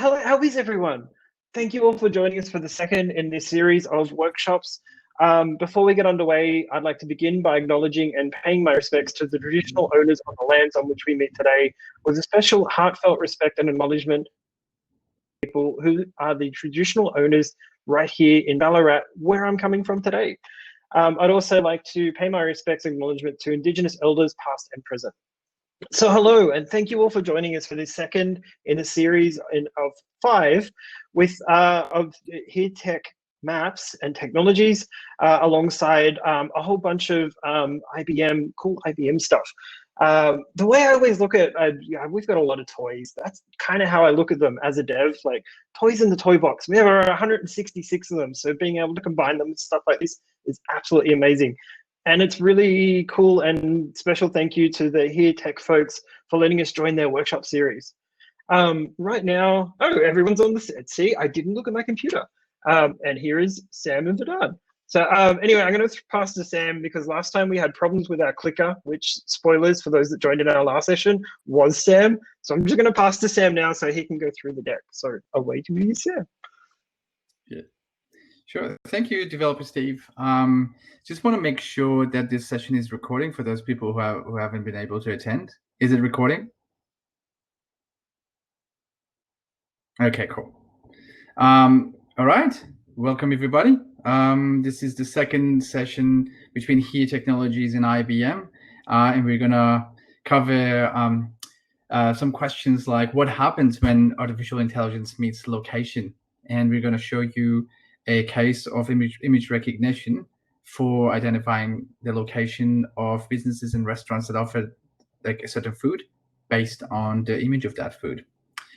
Hello, how is everyone? Thank you all for joining us for the second in this series of workshops. Before we get underway, I'd like to begin by acknowledging and paying my respects to the traditional owners of the lands on which we meet today, with a special heartfelt respect and acknowledgement to people who are the traditional owners right here in Ballarat, where I'm coming from today. I'd also like to pay my respects and acknowledgement to Indigenous elders past and present. So hello, and thank you all for joining us for this second in a series of 5 with of HERE Tech maps and technologies alongside a whole bunch of cool IBM stuff. The way I always look at, we've got a lot of toys. That's kind of how I look at them as a dev, like toys in the toy box. We have around 166 of them, so being able to combine them with stuff like this is absolutely amazing. And it's really cool, and special thank you to the HERE Tech folks for letting us join their workshop series. Right now, everyone's on the set. See, I didn't look at my computer. And here is Sam and Vedad. So anyway, I'm going to pass to Sam because last time we had problems with our clicker, which, spoilers for those that joined in our last session, was Sam. So I'm just going to pass to Sam now so he can go through the deck. So away to you, Sam. Yeah. Sure. Thank you, Developer Steve. Just want to make sure that this session is recording for those people who haven't been able to attend. Is it recording? Okay, cool. All right. Welcome, everybody. This is the second session between HERE Technologies and IBM, and we're going to cover some questions like what happens when artificial intelligence meets location, and we're going to show you a case of image recognition for identifying the location of businesses and restaurants that offer like a certain food based on the image of that food.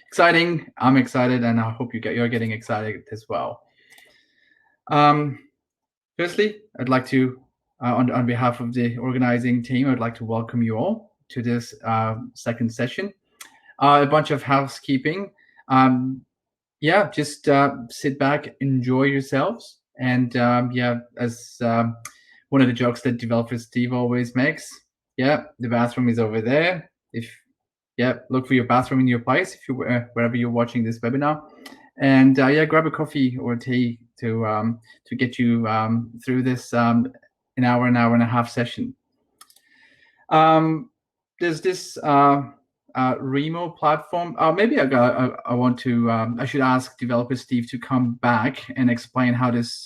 Exciting! I'm excited, and I hope you're getting excited as well. Firstly, I'd like to, on behalf of the organizing team, I'd like to welcome you all to this second session. A bunch of housekeeping. Yeah, just sit back, enjoy yourselves, and as one of the jokes that developer Steve always makes, the bathroom is over there. Look for your bathroom in your place if you wherever you're watching this webinar, and grab a coffee or tea to get you through this an hour and a half session. There's this Remo platform. Maybe I should ask developer Steve to come back and explain how this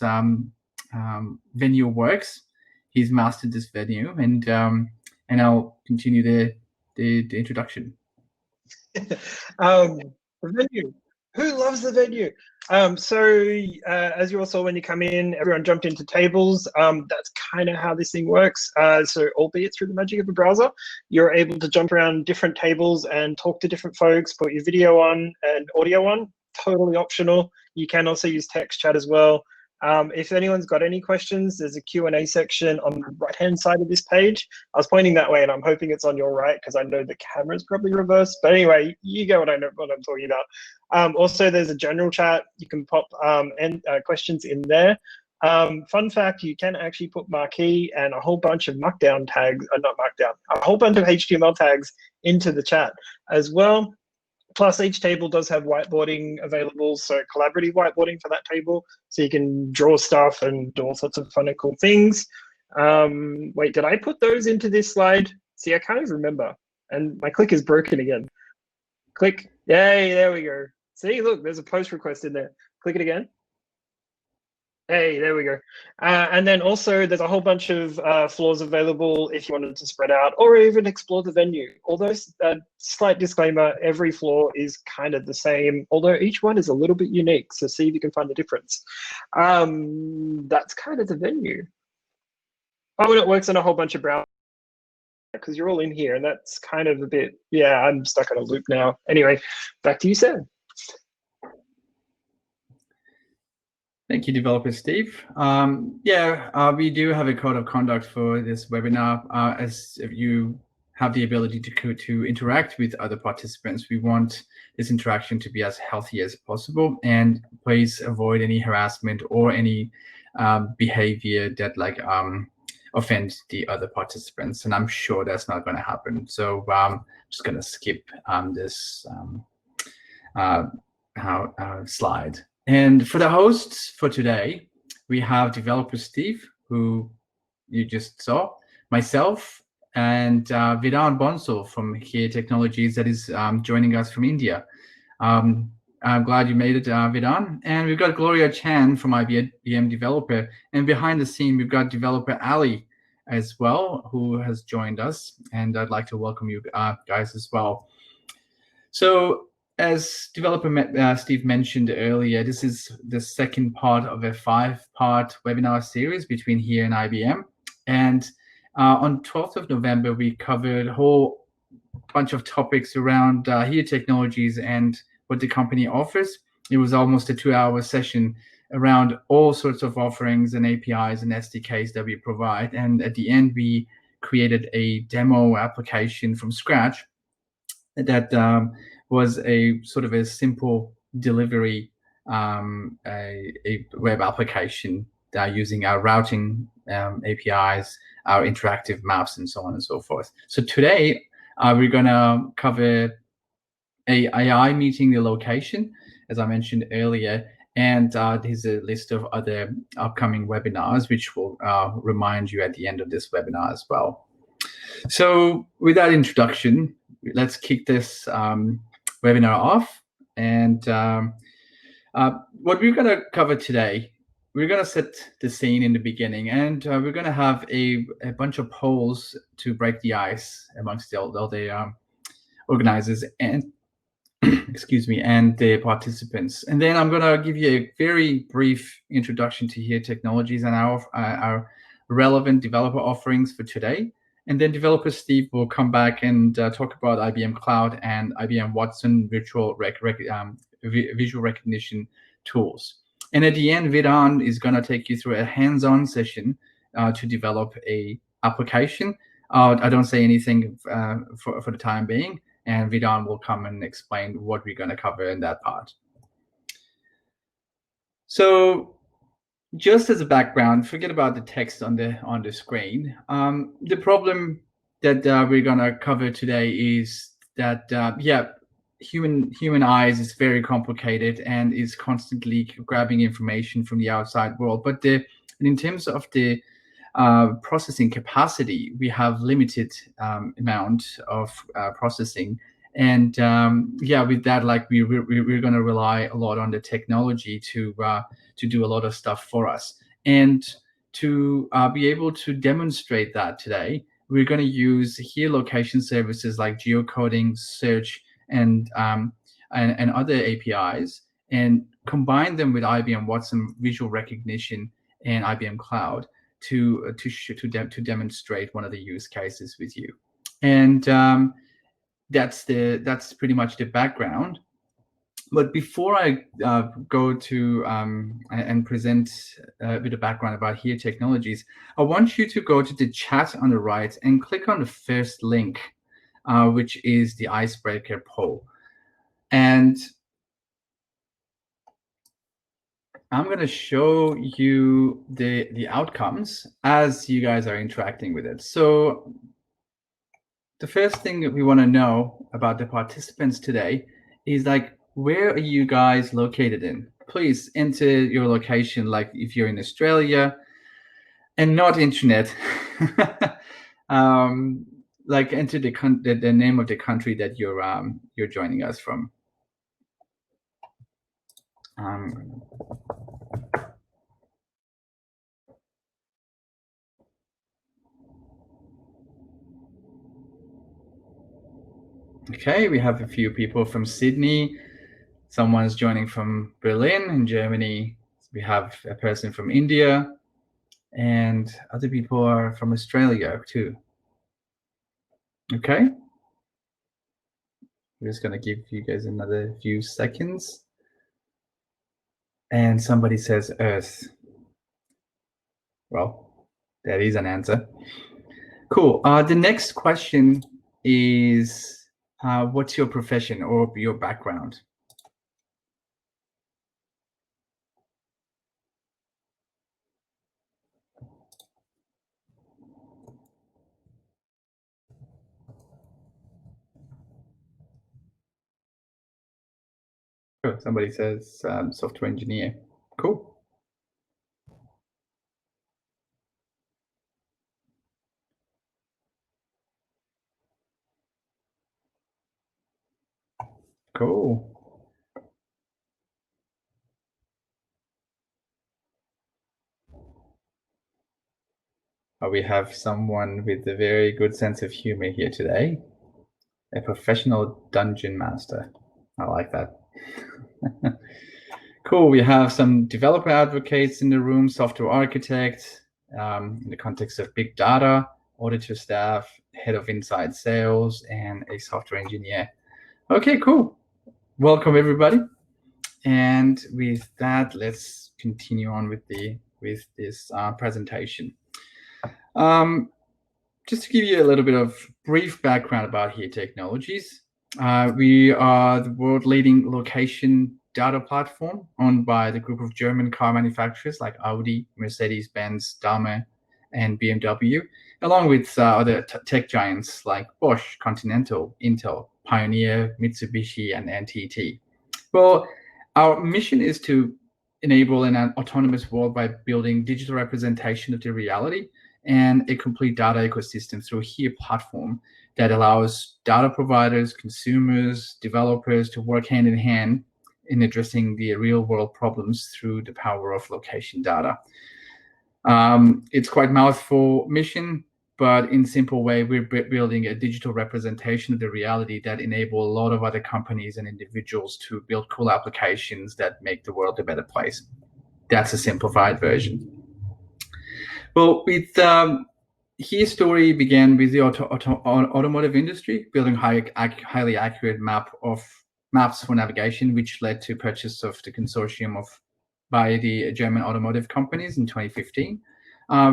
venue works. He's mastered this venue, and I'll continue the introduction. The venue. Who loves the venue? As you all saw when you come in, everyone jumped into tables. That's kind of how this thing works. So albeit through the magic of a browser, you're able to jump around different tables and talk to different folks, put your video on and audio on, totally optional. You can also use text chat as well. If anyone's got any questions, there's a Q&A section on the right-hand side of this page. I was pointing that way, and I'm hoping it's on your right because I know the camera's probably reversed. But anyway, you get what I'm talking about. Also, there's a general chat. You can pop questions in there. Fun fact, you can actually put marquee and a whole bunch of markdown tags, a whole bunch of HTML tags into the chat as well. Plus, each table does have whiteboarding available, so collaborative whiteboarding for that table, so you can draw stuff and do all sorts of fun and cool things. Wait, did I put those into this slide? See, I can't even remember, and my click is broken again. Click, yay, there we go. See, look, there's a post request in there. Click it again. Hey, there we go. And then also there's a whole bunch of floors available if you wanted to spread out or even explore the venue. Although, slight disclaimer, every floor is kind of the same, although each one is a little bit unique. So see if you can find the difference. That's kind of the venue. Oh, and it works on a whole bunch of browsers because you're all in here, and that's kind of a bit, I'm stuck on a loop now. Anyway, back to you, Sam. Thank you, Developer Steve. We do have a code of conduct for this webinar. As you have the ability to interact with other participants, we want this interaction to be as healthy as possible. And please avoid any harassment or any behavior that offend the other participants. And I'm sure that's not going to happen. So I'm just going to skip this slide. And for the hosts for today, we have developer Steve, who you just saw, myself, and Vedant Bonsal from HERE Technologies that is joining us from India. I'm glad you made it, Vedant. And we've got Gloria Chan from IBM Developer. And behind the scene, we've got developer Ali as well, who has joined us. And I'd like to welcome you guys as well. So as developer Steve mentioned earlier, this is the second part of a 5-part webinar series between HERE and IBM. And on 12th of November, we covered a whole bunch of topics around HERE Technologies and what the company offers. It was almost a 2-hour session around all sorts of offerings and APIs and SDKs that we provide. And at the end, we created a demo application from scratch that was a sort of a simple delivery, a web application using our routing APIs, our interactive maps, and so on and so forth. So today, we're going to cover AI meeting the location, as I mentioned earlier, and there's a list of other upcoming webinars, which will remind you at the end of this webinar as well. So with that introduction, let's kick this webinar off. And what we're going to cover today, we're going to set the scene in the beginning, and we're going to have a bunch of polls to break the ice amongst all the organizers and excuse me, and the participants. And then I'm going to give you a very brief introduction to HERE Technologies and our relevant developer offerings for today. And then developer Steve will come back and talk about IBM Cloud and IBM Watson visual recognition tools. And at the end, Vedant is going to take you through a hands-on session to develop a application. I don't say anything for the time being, and Vedant will come and explain what we're going to cover in that part. So just as a background, forget about the text on the screen. The problem that we're going to cover today is that human eyes is very complicated and is constantly grabbing information from the outside world. But in terms of the processing capacity, we have limited amount of processing. And with that, like we're going to rely a lot on the technology to do a lot of stuff for us. And to be able to demonstrate that today, we're going to use HERE location services like geocoding, search, and other APIs, and combine them with IBM Watson visual recognition and IBM Cloud to demonstrate one of the use cases with you. And that's pretty much the background. But before I go to and present a bit of background about HERE Technologies, I want you to go to the chat on the right and click on the first link, which is the icebreaker poll. And I'm going to show you the outcomes as you guys are interacting with it. So the first thing that we want to know about the participants today is, like, where are you guys located in? Please enter your location, like if you're in Australia and not internet. Like enter the name of the country that you're joining us from. Okay, we have a few people from Sydney. Someone's joining from Berlin in Germany. We have a person from India, and other people are from Australia too. Okay. I'm just going to give you guys another few seconds. And somebody says Earth. Well, that is an answer. Cool. The next question is, what's your profession or your background? Oh, somebody says software engineer. Cool. Cool. We have someone with a very good sense of humor here today. A professional dungeon master. I like that. Cool. We have some developer advocates in the room, software architects, in the context of big data, auditor staff, head of inside sales, and a software engineer. Okay, cool. Welcome everybody. And with that, let's continue on with this presentation. Just to give you a little bit of brief background about HERE Technologies, we are the world-leading location data platform owned by the group of German car manufacturers like Audi, Mercedes-Benz, Daimler, and BMW, along with other tech giants like Bosch, Continental, Intel, Pioneer, Mitsubishi, and NTT. Well, our mission is to enable an autonomous world by building digital representation of the reality and a complete data ecosystem through HERE platform that allows data providers, consumers, developers to work hand in hand in addressing the real world problems through the power of location data. It's quite mouthful mission, but in simple way, we're building a digital representation of the reality that enable a lot of other companies and individuals to build cool applications that make the world a better place. That's a simplified version. Well, with HERE story began with the automotive industry, building highly accurate maps for navigation, which led to purchase of the consortium by the German automotive companies in 2015.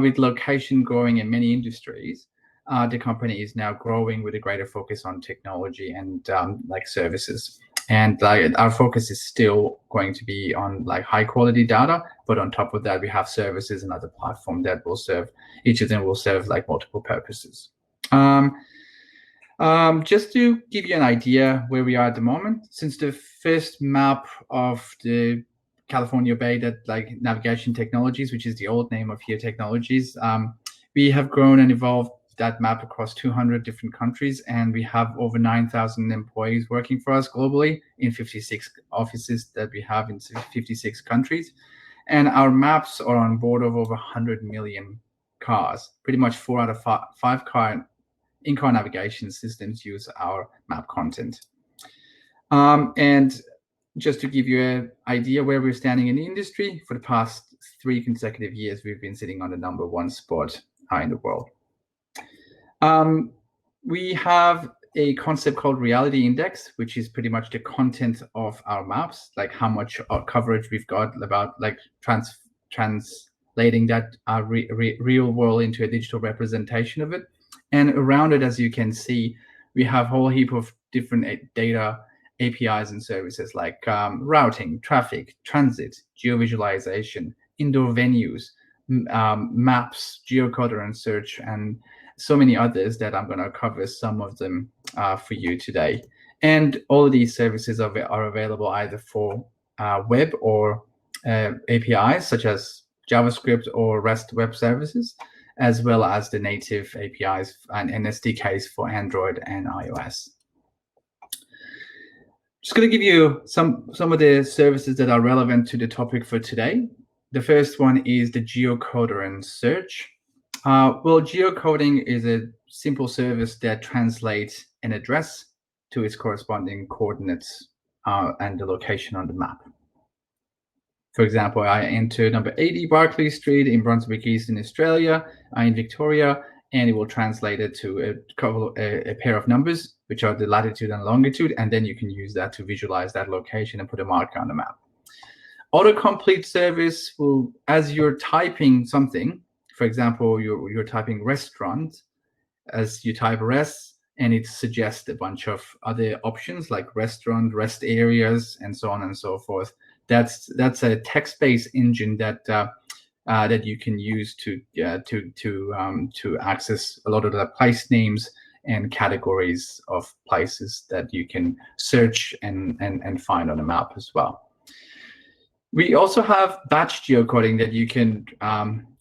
With location growing in many industries, the company is now growing with a greater focus on technology and like services. And our focus is still going to be on like high quality data, but on top of that, we have services and other platforms that will serve, each of them will serve like multiple purposes. Just to give you an idea where we are at the moment, since the first map of the California Bay, that like navigation technologies, which is the old name of HERE Technologies, we have grown and evolved that map across 200 different countries, and we have over 9,000 employees working for us globally in 56 offices that we have in 56 countries. And our maps are on board of over 100 million cars. Pretty much 4 out of 5 in-car navigation systems use our map content. And just to give you an idea where we're standing in the industry, for the past 3 consecutive years, we've been sitting on the #1 spot in the world. We have a concept called Reality Index, which is pretty much the content of our maps, like how much coverage we've got about like translating that real world into a digital representation of it. And around it, as you can see, we have a whole heap of different data APIs and services like routing, traffic, transit, geovisualization, indoor venues, maps, geocoder and search, and so many others that I'm going to cover some of them for you today. And all of these services are available either for web or APIs such as JavaScript or REST web services, as well as the native APIs and SDKs for Android and iOS. Just going to give you some of the services that are relevant to the topic for today. The first one is the geocoder and search. Well, geocoding is a simple service that translates an address to its corresponding coordinates and the location on the map. For example, I enter number 80 Barclay Street in Brunswick East in Australia, in Victoria, and it will translate it to a pair of numbers, which are the latitude and longitude, and then you can use that to visualize that location and put a marker on the map. Autocomplete service will, as you're typing something, for example, you're typing restaurant, as you type res, and it suggests a bunch of other options like restaurant, rest areas, and so on and so forth. That's a text-based engine that that you can use to access a lot of the place names and categories of places that you can search and find on a map as well. We also have batch geocoding that you can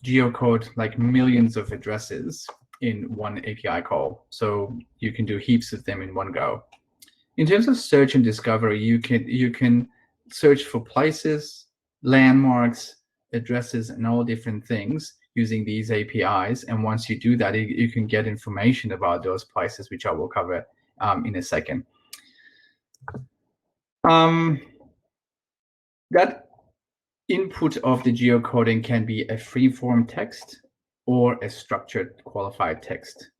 geocode like millions of addresses in one API call. So you can do heaps of them in one go. In terms of search and discovery, you can search for places, landmarks, addresses, and all different things using these APIs. And once you do that, you can get information about those places, which I will cover in a second. That input of the geocoding can be a free-form text or a structured qualified text.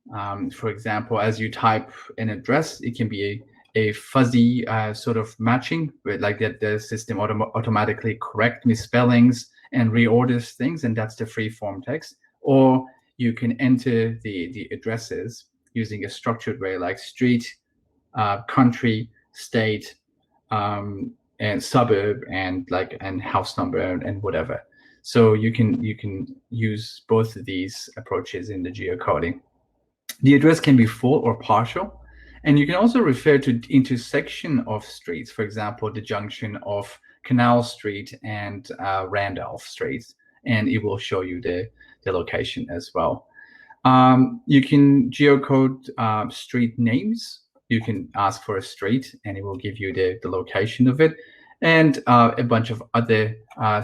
For example, as you type an address, it can be a fuzzy sort of matching, where like that the system automatically corrects misspellings and reorders things, and that's the free-form text. Or you can enter the addresses using a structured way, like street, country, state, and suburb, and house number and whatever. So you can use both of these approaches in the geocoding. The address can be full or partial, and you can also refer to intersection of streets. For example, the junction of Canal Street and Randolph Street, and it will show you the location as well. You can geocode street names. You can ask for a street and it will give you the location of it, and a bunch of other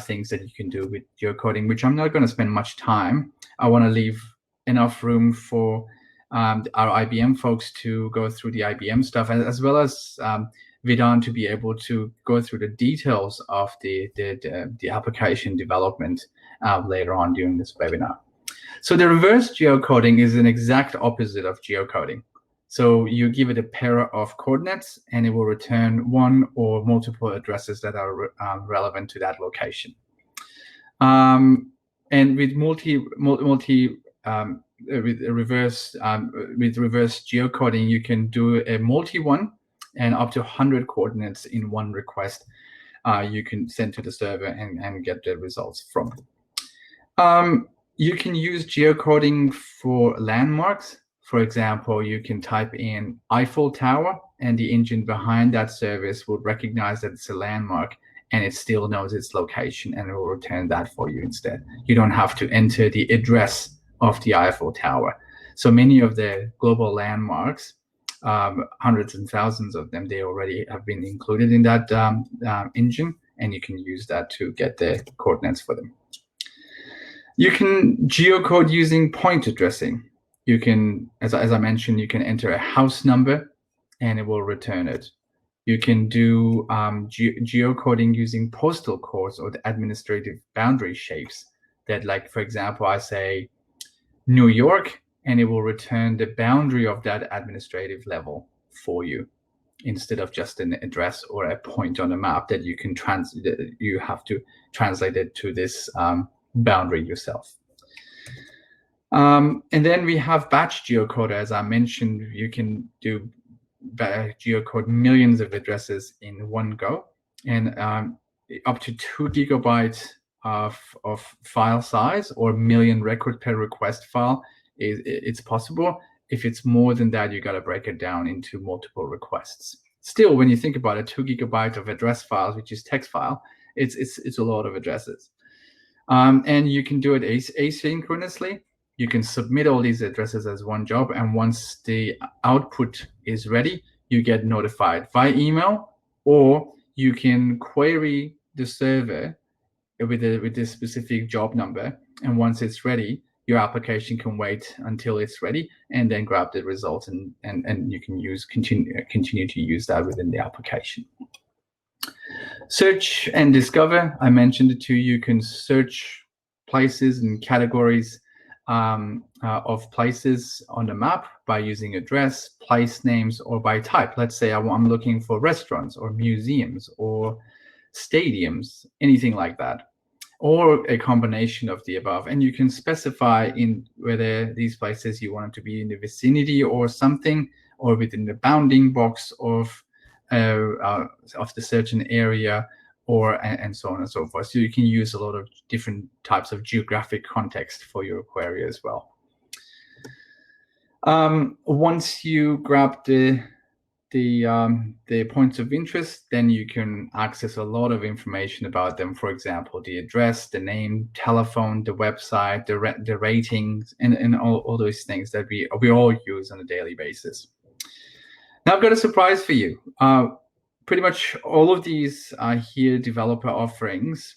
things that you can do with geocoding, which I'm not going to spend much time. I want to leave enough room for our IBM folks to go through the IBM stuff, as well as Vidhan to be able to go through the details of the application development later on during this webinar. So the reverse geocoding is an exact opposite of geocoding. So you give it a pair of coordinates and it will return one or multiple addresses that are relevant to that location. And with reverse geocoding, you can do a multi-one and up to 100 coordinates in one request. You can send to the server and get the results from. You can use geocoding for landmarks. For example, you can type in Eiffel Tower and the engine behind that service will recognize that it's a landmark and it still knows its location and it will return that for you instead. You don't have to enter the address of the Eiffel Tower. So many of the global landmarks, hundreds and thousands of them, they already have been included in that engine, and you can use that to get the coordinates for them. You can geocode using point addressing. You can, as I mentioned, you can enter a house number and it will return it. You can do geocoding using postal codes or the administrative boundary shapes that, like, for example, I say New York and it will return the boundary of that administrative level for you instead of just an address or a point on a map that you can you have to translate it to this boundary yourself. And then we have batch geocoder. As I mentioned, you can do geocode millions of addresses in one go, and up to 2 GB of file size or million record per request file it's possible. If it's more than that, you got to break it down into multiple requests. Still, when you think about it, 2 GB of address files, which is text file, it's a lot of addresses. And you can do it asynchronously. You can submit all these addresses as one job, and once the output is ready, you get notified via email, or you can query the server with this specific job number, and once it's ready, your application can wait until it's ready and then grab the results, and you can continue to use that within the application. Search and discover, I mentioned it too. You can search places and categories of places on the map by using address, place names, or by type. Let's say I'm looking for restaurants or museums or stadiums, anything like that, or a combination of the above. And you can specify in whether these places you want them to be in the vicinity or something, or within the bounding box of the certain area, or and so on and so forth. So you can use a lot of different types of geographic context for your query as well. Once you grab the points of interest, then you can access a lot of information about them. For example, the address, the name, telephone, the website, the ratings, and all those things that we all use on a daily basis. Now I've got a surprise for you. Pretty much all of these HERE developer offerings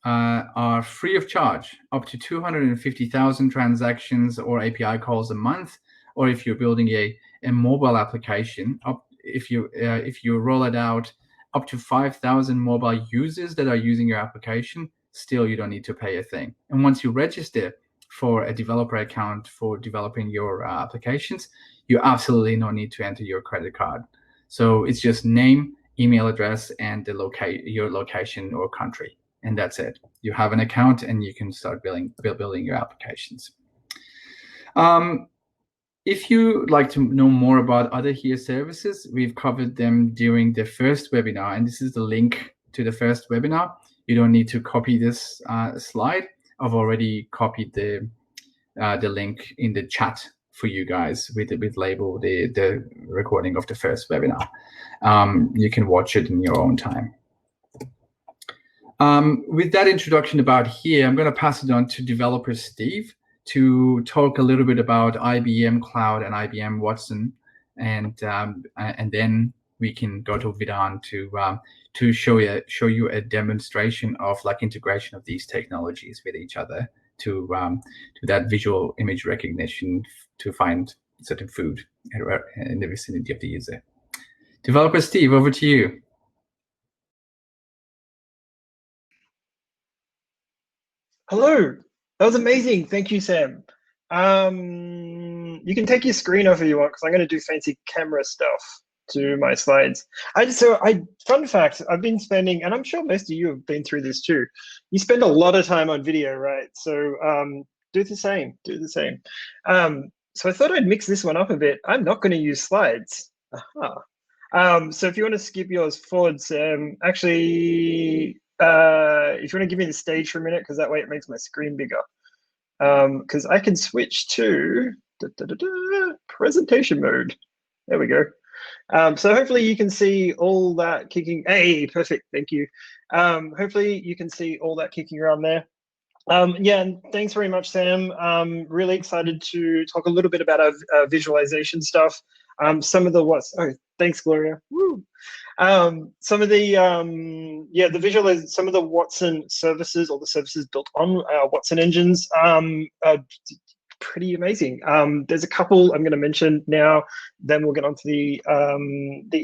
are free of charge, up to 250,000 transactions or API calls a month, or if you're building a mobile application, if you roll it out up to 5,000 mobile users that are using your application, still you don't need to pay a thing. And once you register for a developer account for developing your applications, you absolutely no need to enter your credit card. So it's just name, email address, and your location or country, and that's it. You have an account and you can start building your applications. If you'd like to know more about other HERE services, we've covered them during the first webinar, and this is the link to the first webinar. You don't need to copy this slide. I've already copied the link in the chat for you guys with label the recording of the first webinar. You can watch it in your own time. With that introduction about HERE, I'm going to pass it on to developer Steve to talk a little bit about IBM Cloud and IBM Watson, and then we can go to Vidhan to show you a demonstration of like integration of these technologies with each other to that visual image recognition to find certain food in the vicinity of the user. Developer Steve, over to you. Hello. That was amazing. Thank you, Sam. You can take your screen off if you want, because I'm going to do fancy camera stuff to my slides. Fun fact, I've been spending, and I'm sure most of you have been through this too. You spend a lot of time on video, right? So do the same. So I thought I'd mix this one up a bit. I'm not going to use slides. Aha. So if you want to skip yours forward, Sam, actually, if you want to give me the stage for a minute, because that way it makes my screen bigger. Because I can switch to presentation mode. There we go. So hopefully you can see all that kicking. Hey, perfect. Thank you. Hopefully you can see all that kicking around there. Yeah, and thanks very much, Sam. Really excited to talk a little bit about our visualization stuff. Some of the thanks, Gloria. Woo. Some of the some of the Watson services, or the services built on Watson engines, are pretty amazing. There's a couple I'm going to mention now. Then we'll get onto the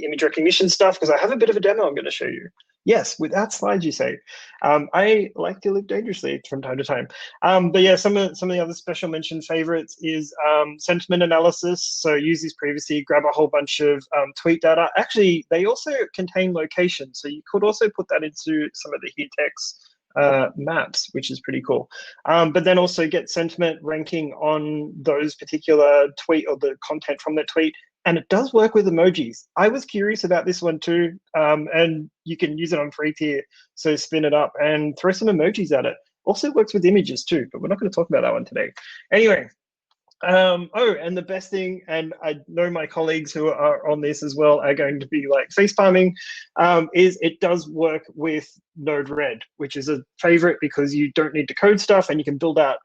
image recognition stuff, because I have a bit of a demo I'm going to show you. Yes, without slides, you say. I like to live dangerously from time to time. But yeah, some of the other special mention favorites is sentiment analysis. So use these previously, grab a whole bunch of tweet data. Actually, they also contain location. So you could also put that into some of the HERE text maps, which is pretty cool. But then also get sentiment ranking on those particular tweet or the content from that tweet. And it does work with emojis. I was curious about this one too, and you can use it on free tier. So spin it up and throw some emojis at it. Also works with images too, but we're not going to talk about that one today. Anyway, and the best thing, and I know my colleagues who are on this as well are going to be like face palming, is it does work with Node-RED, which is a favorite because you don't need to code stuff and you can build out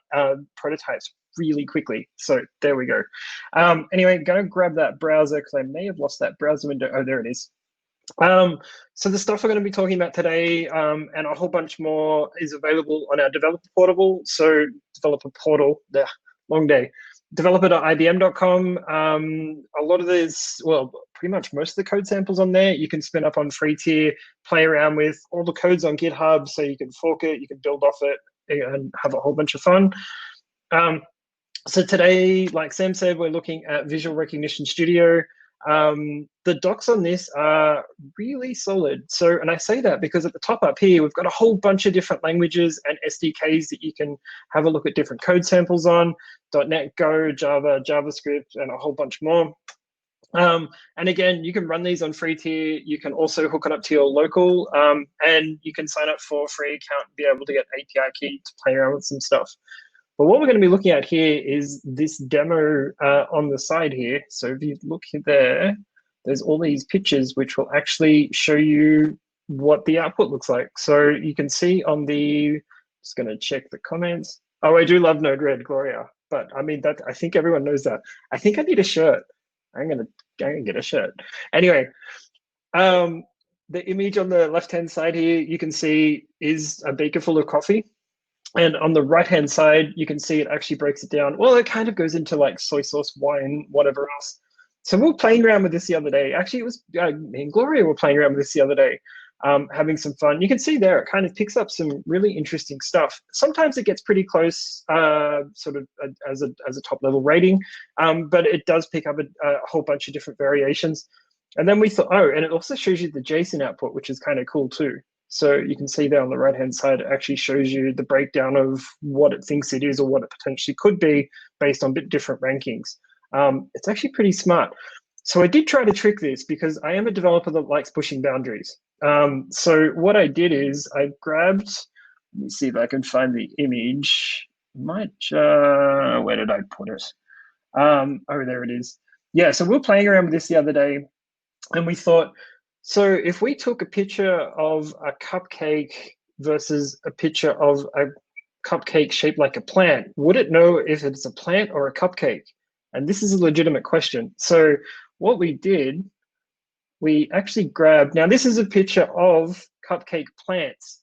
prototypes really quickly. So there we go. Anyway, go grab that browser, because I may have lost that browser window. Oh, there it is. So the stuff we're going to be talking about today, and a whole bunch more, is available on our developer portal. So developer portal, the long day. Developer.ibm.com. A lot of this, well, pretty much most of the code samples on there, you can spin up on free tier, play around with all the codes on GitHub, so you can fork it, you can build off it, and have a whole bunch of fun. So today, like Sam said, we're looking at Visual Recognition Studio. The docs on this are really solid. So, and I say that because at the top up here, we've got a whole bunch of different languages and SDKs that you can have a look at different code samples on: .NET, Go, Java, JavaScript, and a whole bunch more. And again, you can run these on free tier. You can also hook it up to your local, and you can sign up for a free account and be able to get API key to play around with some stuff. But what we're going to be looking at here is this demo on the side here. So if you look there, there's all these pictures which will actually show you what the output looks like. So you can see on the, just going to check the comments. Oh, I do love Node-RED, Gloria. But I mean, that I think everyone knows that. I think I need a shirt. I'm gonna get a shirt. Anyway, the image on the left-hand side here, you can see is a beaker full of coffee. And on the right-hand side, you can see it actually breaks it down. Well, it kind of goes into like soy sauce, wine, whatever else. So we were playing around with this the other day. Actually, it was me and Gloria were playing around with this the other day, having some fun. You can see there, it kind of picks up some really interesting stuff. Sometimes it gets pretty close, sort of as a top-level rating, but it does pick up a whole bunch of different variations. And then we thought, oh, and it also shows you the JSON output, which is kind of cool too. So you can see there on the right-hand side, it actually shows you the breakdown of what it thinks it is or what it potentially could be based on different rankings. It's actually pretty smart. So I did try to trick this because I am a developer that likes pushing boundaries. So what I did is I grabbed, let me see if I can find the image. Where did I put it? Oh, there it is. Yeah, so we were playing around with this the other day and we thought, so if we took a picture of a cupcake versus a picture of a cupcake shaped like a plant, would it know if it's a plant or a cupcake? And this is a legitimate question. So what we did, we actually grabbed, now this is a picture of cupcake plants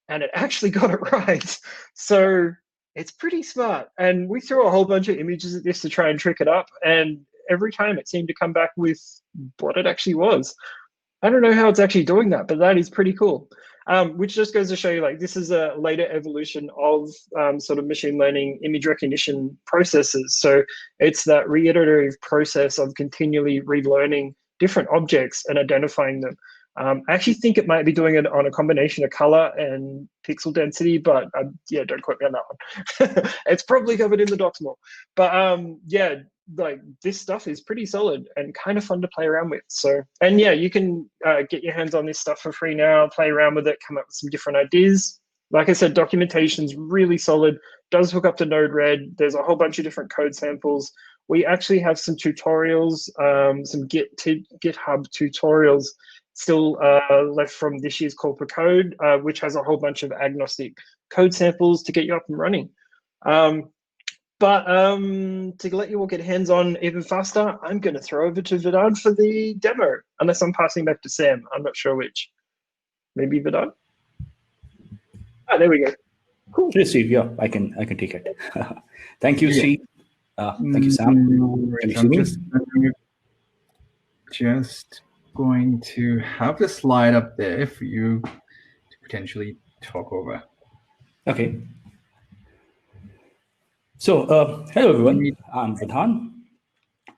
and it actually got it right. So it's pretty smart. And we threw a whole bunch of images at this to try and trick it up. And every time it seemed to come back with what it actually was. I don't know how it's actually doing that, but that is pretty cool. Which just goes to show you, like, this is a later evolution of sort of machine learning image recognition processes. So it's that reiterative process of continually relearning different objects and identifying them. I actually think it might be doing it on a combination of color and pixel density, but yeah, don't quote me on that one. It's probably covered in the docs more. But yeah, like this stuff is pretty solid and kind of fun to play around with. So, and yeah, you can get your hands on this stuff for free now, play around with it, come up with some different ideas. Like I said, documentation's really solid, does hook up to Node-RED. There's a whole bunch of different code samples. We actually have some tutorials, some GitHub tutorials still left from this year's corporate code, which has a whole bunch of agnostic code samples to get you up and running. But to let you all get hands-on even faster, I'm going to throw over to Vedad for the demo, unless I'm passing back to Sam. I'm not sure which. Maybe Vedad? Ah, there we go. Cool. Sure, Steve. Yeah, I can take it. Thank you, Steve. Thank you, Sam. Can you see me? Just going to have the slide up there for you to potentially talk over. Okay. So, hello everyone. I'm Vedhan,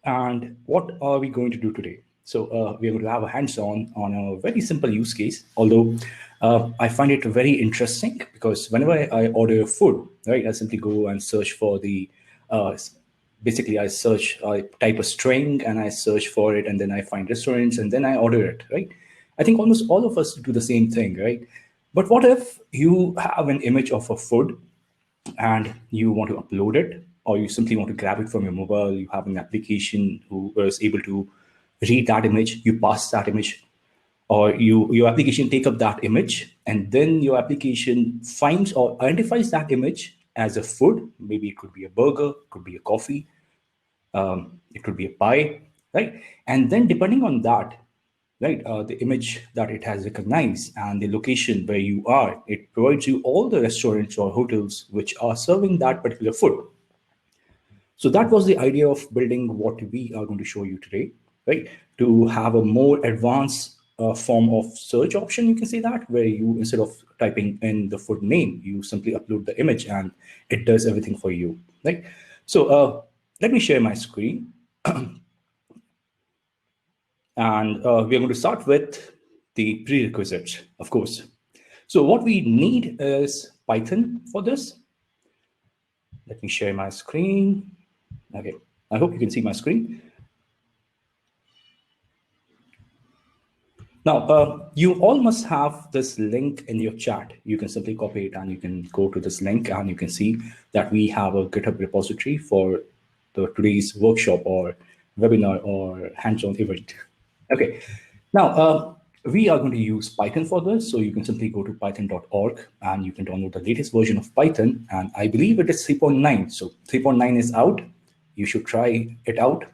and what are we going to do today? So, we are going to have a hands-on on a very simple use case. Although I find it very interesting because whenever I order food, right, I simply go and search for the basically, I type a string and I search for it, and then I find restaurants and then I order it, right? I think almost all of us do the same thing, right? But what if you have an image of a food and you want to upload it, or you simply want to grab it from your mobile, you have an application who is able to read that image, you pass that image, or your application take up that image, and then your application finds or identifies that image as a food. Maybe it could be a burger, could be a coffee, it could be a pie, right? And then depending on that, right, the image that it has recognized and the location where you are, it provides you all the restaurants or hotels which are serving that particular food. So that was the idea of building what we are going to show you today, right? To have a more advanced form of search option, you can say that, where you, instead of typing in the food name, you simply upload the image and it does everything for you, right? So let me share my screen. And we're going to start with the prerequisites, of course. So what we need is Python for this. Let me share my screen. Okay, I hope you can see my screen. Now, you all must have this link in your chat. You can simply copy it and you can go to this link and you can see that we have a GitHub repository for today's workshop or webinar or hands-on event. Okay, now we are going to use Python for this. So you can simply go to python.org and you can download the latest version of Python. And I believe it is 3.9. So 3.9 is out. You should try it out.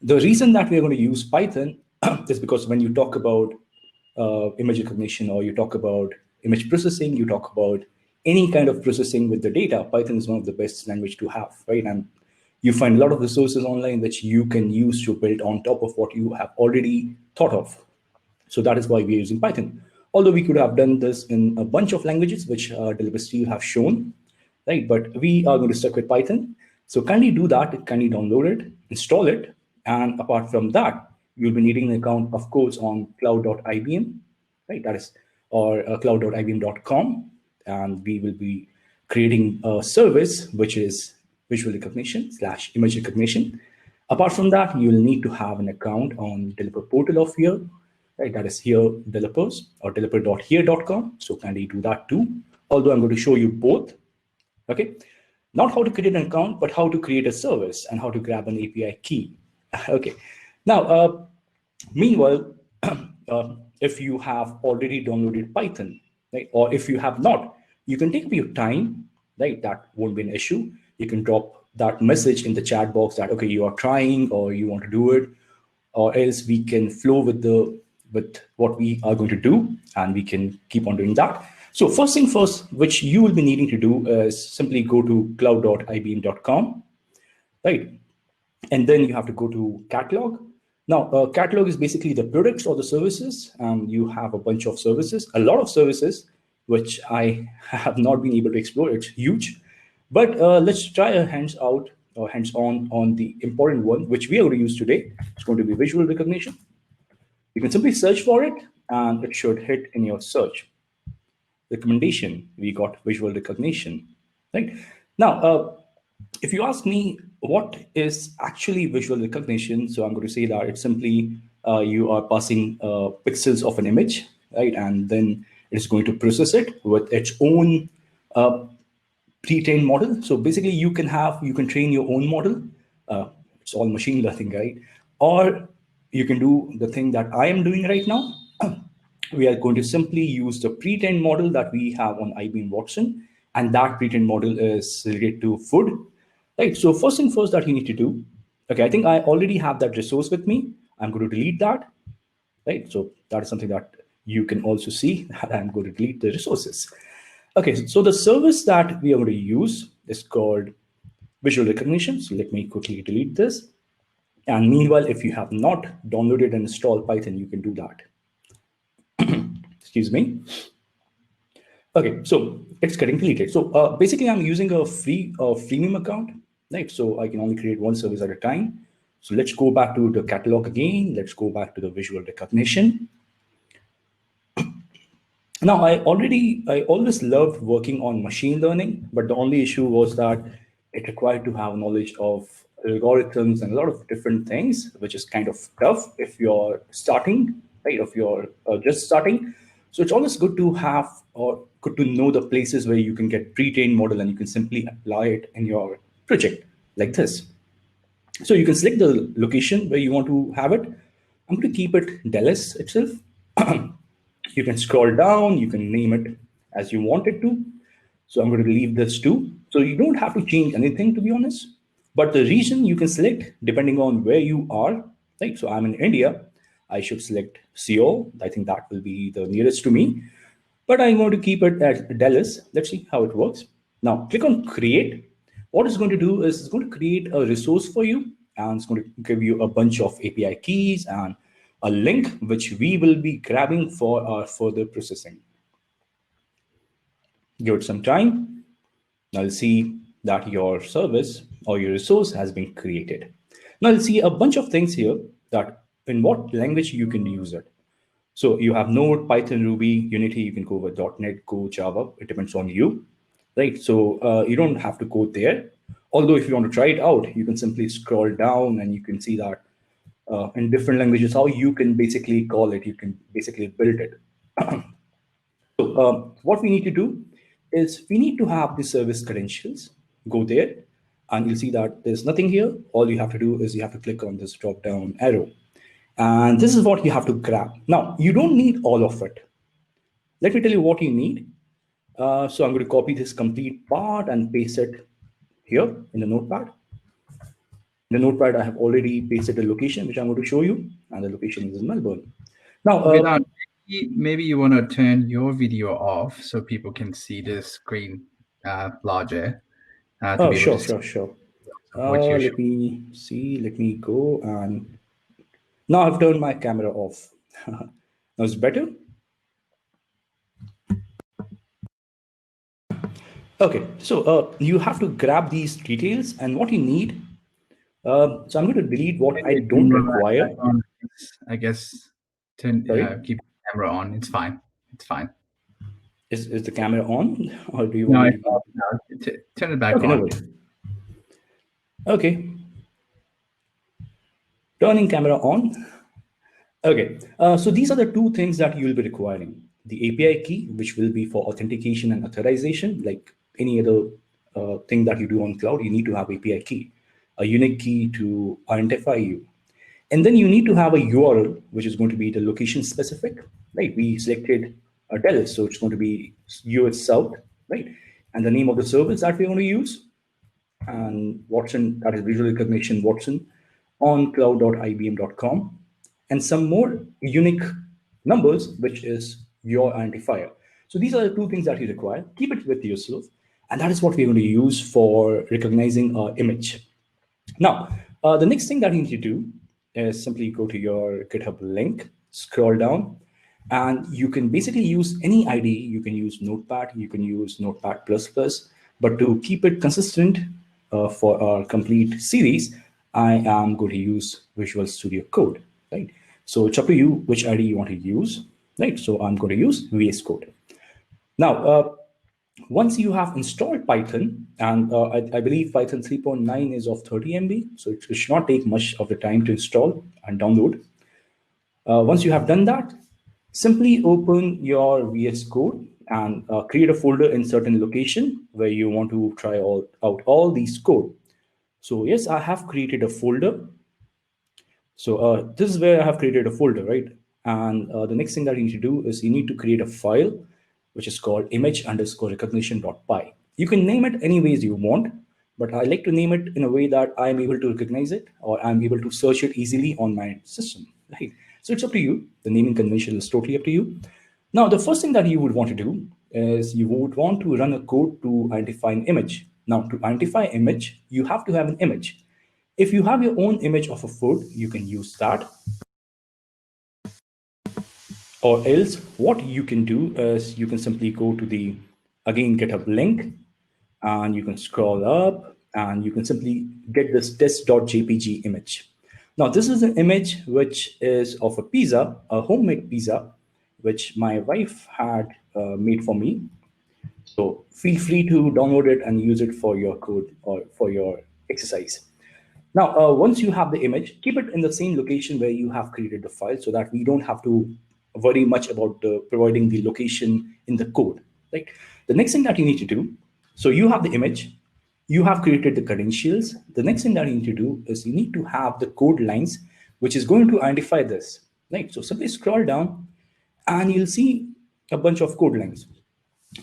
The reason that we are going to use Python is because when you talk about image recognition or you talk about image processing, you talk about any kind of processing with the data, Python is one of the best language to have, right? And you find a lot of resources online which you can use to build on top of what you have already thought of. So that is why we are using Python. Although we could have done this in a bunch of languages, which Deliver Steve have shown, right? But we are going to stick with Python. So kindly do that, kindly download it, install it. And apart from that, you'll be needing an account, of course, on cloud.ibm, right? That is, or cloud.ibm.com. And we will be creating a service, which is visual recognition / image recognition. Apart from that, you'll need to have an account on developer portal of HERE, right? That is HERE developers or developer.here.com. So kindly do that too. Although I'm going to show you both, okay? Not how to create an account, but how to create a service and how to grab an API key. Okay. Now, meanwhile, if you have already downloaded Python, right, or if you have not, you can take your time, right? That won't be an issue. You can drop that message in the chat box that, okay, you are trying or you want to do it, or else we can flow with what we are going to do, and we can keep on doing that. So first thing first, which you will be needing to do is simply go to cloud.ibm.com, right? And then you have to go to catalog. Now, catalog is basically the products or the services. You have a bunch of services, a lot of services, which I have not been able to explore. It's huge. But let's try our hands-on on the important one, which we are going to use today. It's going to be visual recognition. You can simply search for it, and it should hit in your search. Recommendation, we got visual recognition, right? Now, if you ask me what is actually visual recognition, so I'm going to say that it's simply you are passing pixels of an image, right? And then it's going to process it with its own pre-trained model. So basically you can train your own model. It's all machine learning, right? Or you can do the thing that I am doing right now. We are going to simply use the pre-trained model that we have on IBM Watson, and that pre-trained model is related to food, right? So first thing first that you need to do, okay, I think I already have that resource with me. I'm going to delete that, right? So that is something that you can also see that I'm going to delete the resources. Okay, so the service that we are going to use is called visual recognition. So let me quickly delete this. And meanwhile, if you have not downloaded and installed Python, you can do that. Excuse me. Okay, so it's getting deleted. So basically, I'm using a freemium account, right? So I can only create one service at a time. So let's go back to the catalog again. Let's go back to the visual recognition. Now, I always loved working on machine learning, but the only issue was that it required to have knowledge of algorithms and a lot of different things, which is kind of tough if you're starting, right? If you're just starting. So it's always good to have or good to know the places where you can get pre-trained model and you can simply apply it in your project like this. So you can select the location where you want to have it. I'm going to keep it Dallas itself. You can scroll down, you can name it as you want it to. So I'm going to leave this too. So you don't have to change anything, to be honest. But the region you can select depending on where you are, right? So I'm in India. I should select Seoul. I think that will be the nearest to me. But I'm going to keep it at Dallas. Let's see how it works. Now click on create. What it's going to do is it's going to create a resource for you, and it's going to give you a bunch of API keys and a link which we will be grabbing for our further processing. Give it some time. Now you'll see that your service or your resource has been created. Now you'll see a bunch of things here that in what language you can use it. So you have Node, Python, Ruby, Unity. You can go with .NET, Go, Java. It depends on you, right? So you don't have to code there. Although if you want to try it out, you can simply scroll down and you can see that in different languages, how you can basically call it, you can basically build it. So what we need to do is we need to have the service credentials. Go there, and you'll see that there's nothing here. All you have to do is you have to click on this drop down arrow. And this is what you have to grab. Now, you don't need all of it. Let me tell you what you need. So I'm going to copy this complete part and paste it here in the notepad. In the notepad, I have already pasted the location, which I'm going to show you. And the location is in Melbourne. Now, Vedant, maybe you want to turn your video off so people can see the screen larger. Oh, sure. Let showing. me see. Let me go. And now I've turned my camera off. Now it's better. Okay, so you have to grab these details, and what you need. So I'm going to delete what I don't require. I guess keep the camera on. It's fine. It's fine. Is the camera on, or do you want me to turn it back on? No worries. Okay. Turning camera on. Okay, so these are the two things that you will be requiring. The API key, which will be for authentication and authorization, like any other thing that you do on cloud, you need to have API key, a unique key to identify you. And then you need to have a URL, which is going to be the location specific, right? We selected Dell, so it's going to be US South, right? And the name of the service that we're going to use, and Watson, that is visual recognition Watson, on cloud.ibm.com. And some more unique numbers, which is your identifier. So these are the two things that you require. Keep it with yourself. And that is what we're going to use for recognizing our image. Now, the next thing that you need to do is simply go to your GitHub link, scroll down, and you can basically use any ID. You can use Notepad, you can use Notepad++, but to keep it consistent for our complete series, I am going to use Visual Studio Code. Right. So it's up to you which ID you want to use, right? So I'm going to use VS Code. Now, once you have installed Python, and I believe Python 3.9 is of 30 MB, so it should not take much of the time to install and download. Once you have done that, simply open your VS Code and create a folder in certain location where you want to try out all these code. So yes, I have created a folder. So this is where I have created a folder, right? And the next thing that you need to do is you need to create a file, which is called image_recognition.py. You can name it any ways you want, but I like to name it in a way that I'm able to recognize it, or I'm able to search it easily on my system, right? So it's up to you. The naming convention is totally up to you. Now, the first thing that you would want to do is you would want to run a code to identify an image. Now, to identify image, you have to have an image. If you have your own image of a food, you can use that. Or else what you can do is you can simply go to the, again, GitHub link, and you can scroll up and you can simply get this test.jpg image. Now, this is an image which is of a pizza, a homemade pizza, which my wife had made for me. So feel free to download it and use it for your code or for your exercise. Now, once you have the image, keep it in the same location where you have created the file so that we don't have to worry much about providing the location in the code, right? The next thing that you need to do, so you have the image, you have created the credentials. The next thing that you need to do is you need to have the code lines, which is going to identify this, right? So simply scroll down and you'll see a bunch of code lines.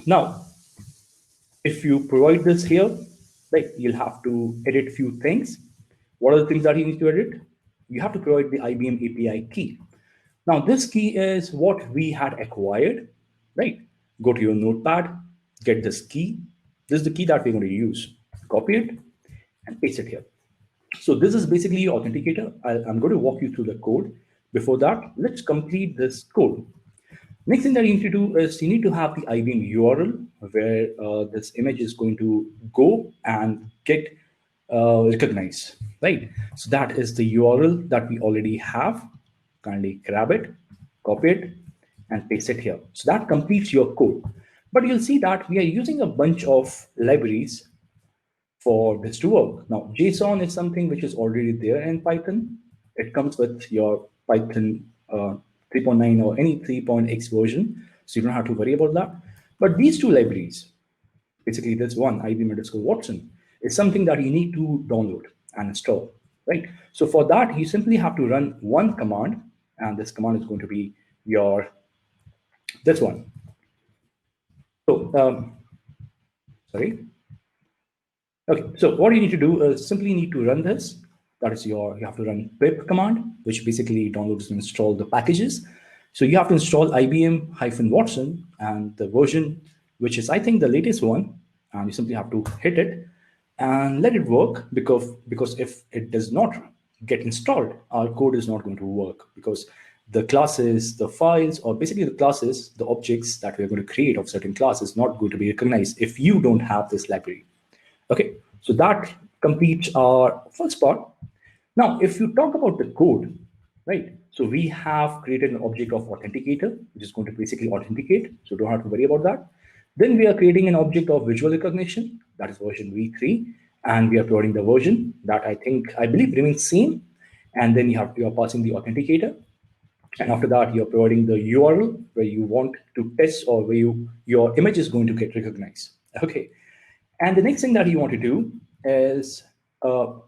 Now, if you provide this here, right, you'll have to edit few things. What are the things that you need to edit? You have to provide the IBM API key. Now, this key is what we had acquired, right? Go to your notepad, get this key. This is the key that we're going to use. Copy it and paste it here. So this is basically your authenticator. I'm going to walk you through the code. Before that, let's complete this code. Next thing that you need to do is you need to have the IBM URL where this image is going to go and get recognized, right? So that is the URL that we already have. Kindly grab it, copy it, and paste it here. So that completes your code. But you'll see that we are using a bunch of libraries for this to work. Now, JSON is something which is already there in Python. It comes with your Python 3.9 or any 3.x version, so you don't have to worry about that. But these two libraries, basically this one, IBM_Watson, is something that you need to download and install, right? So for that, you simply have to run one command, and this command is going to be this one. So, sorry. Okay, so what you need to do is simply need to run this. That is you have to run pip command, which basically downloads and install the packages. So you have to install IBM-Watson and the version, which is I think the latest one, and you simply have to hit it and let it work, because if it does not get installed, our code is not going to work, because the classes, the files, or basically the classes, the objects that we're going to create of certain class is not going to be recognized if you don't have this library. Okay, so that completes our first part. Now, if you talk about the code, right? So we have created an object of authenticator, which is going to basically authenticate. So don't have to worry about that. Then we are creating an object of visual recognition, that is version v3, and we are providing the version that I believe remains same. And then you are passing the authenticator. And after that, you're providing the URL where you want to test, or where your image is going to get recognized. Okay. And the next thing that you want to do is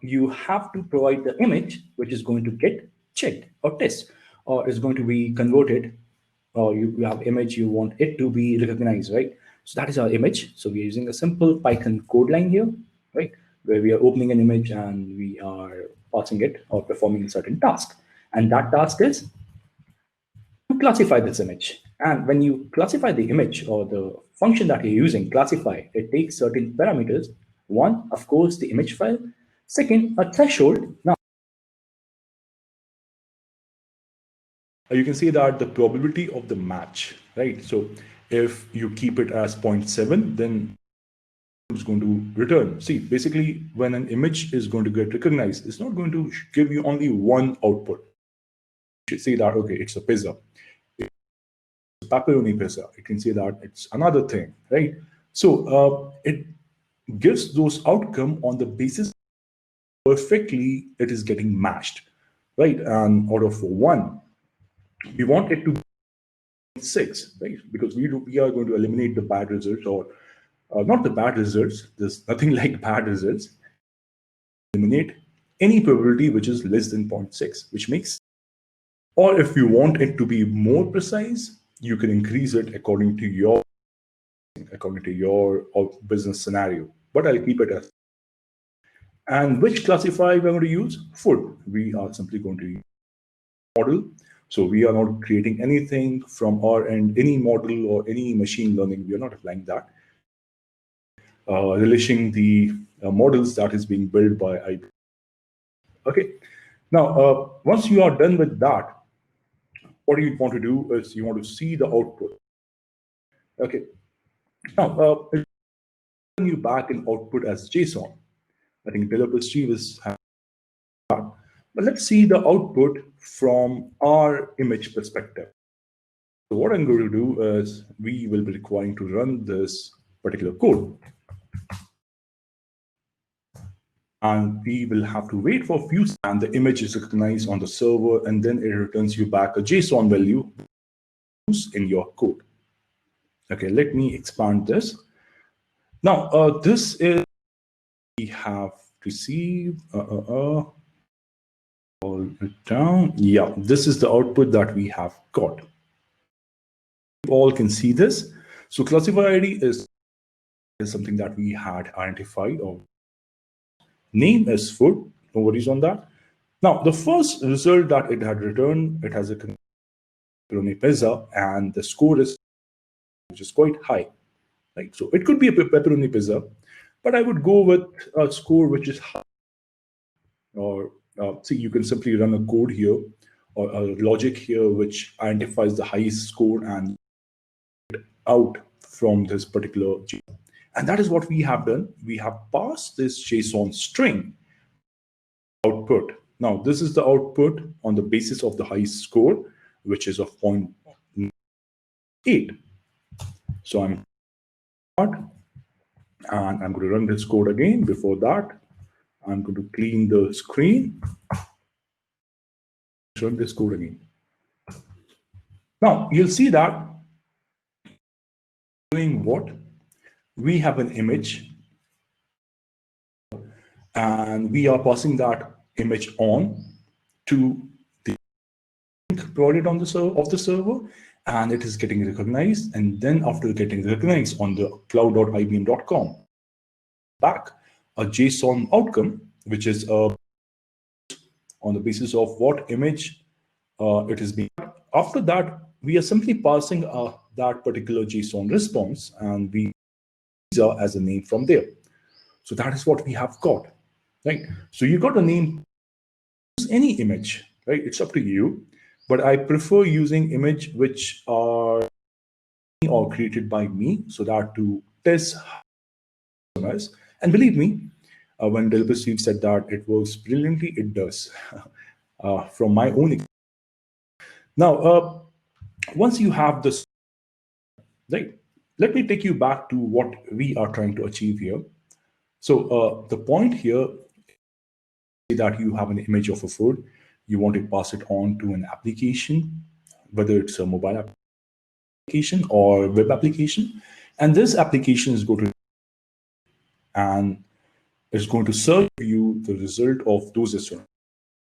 you have to provide the image, which is going to get checked or test, or is going to be converted, or you have image, you want it to be recognized, right? So that is our image. So we're using a simple Python code line here, right? Where we are opening an image and we are passing it or performing a certain task. And that task is to classify this image. And when you classify the image, or the function that you're using, classify, it takes certain parameters. One, of course, the image file. Second, a threshold. Now, you can see that the probability of the match, right? So if you keep it as 0.7, then it's going to return. See, basically, when an image is going to get recognized, it's not going to give you only one output. You see that, okay, it's a pizza. Pepperoni pizza. You can see that it's another thing, right? So it gives those outcome on the basis perfectly it is getting matched, right? And out of 1, we want it to be 6, right? Because we are going to eliminate the bad results, or not the bad results. There's nothing like bad results. Eliminate any probability which is less than 0.6, which makes, or if you want it to be more precise, you can increase it according to your business scenario. But I'll keep it as. And which classifier we're going to use? Food. We are simply going to use model. So we are not creating anything from our end, any model or any machine learning. We are not applying that. Relishing the models that is being built by IBM. Okay. Now, once you are done with that, what you want to do is you want to see the output. Okay. Now, it's you back in output as JSON. I think developer Steve is having that. But let's see the output from our image perspective. So what I'm going to do is we will be requiring to run this particular code. And we will have to wait for a few seconds, and the image is recognized on the server, and then it returns you back a JSON value in your code. Okay, let me expand this. Now, this is we have received. All it down. Yeah, this is the output that we have got. You all can see this. So classifier ID is something that we had identified, or name is food. No worries on that. Now, the first result that it had returned, it has a pepperoni pizza, and the score is, which is quite high. Right? So it could be a pepperoni pizza, but I would go with a score which is high. Or see, you can simply run a code here, or a logic here, which identifies the highest score and out from this particular JSON. And that is what we have done. We have passed this JSON string output. Now, this is the output on the basis of the highest score, which is of 0.8. So I'm and I'm going to run this code again. Before that, I'm going to clean the screen. run this code again. Now you'll see that doing what? We have an image and we are passing that image on to the link provided on the server, and it is getting recognized. And then after getting recognized on the cloud.ibm.com, back a JSON outcome, which is on the basis of what image it is being. After that, we are simply passing that particular JSON response, and we as a name from there. So that is what we have got, right? So you got a name, use any image, right? It's up to you, but I prefer using image which are or created by me, so that to test customers. And believe me, when Delphi Steve said that it works brilliantly, it does. From my own experience. Now, once you have this, right, let me take you back to what we are trying to achieve here. So the point here is that you have an image of a food, you want to pass it on to an application, whether it's a mobile application or web application, and this application is going to serve you the result of those instruments.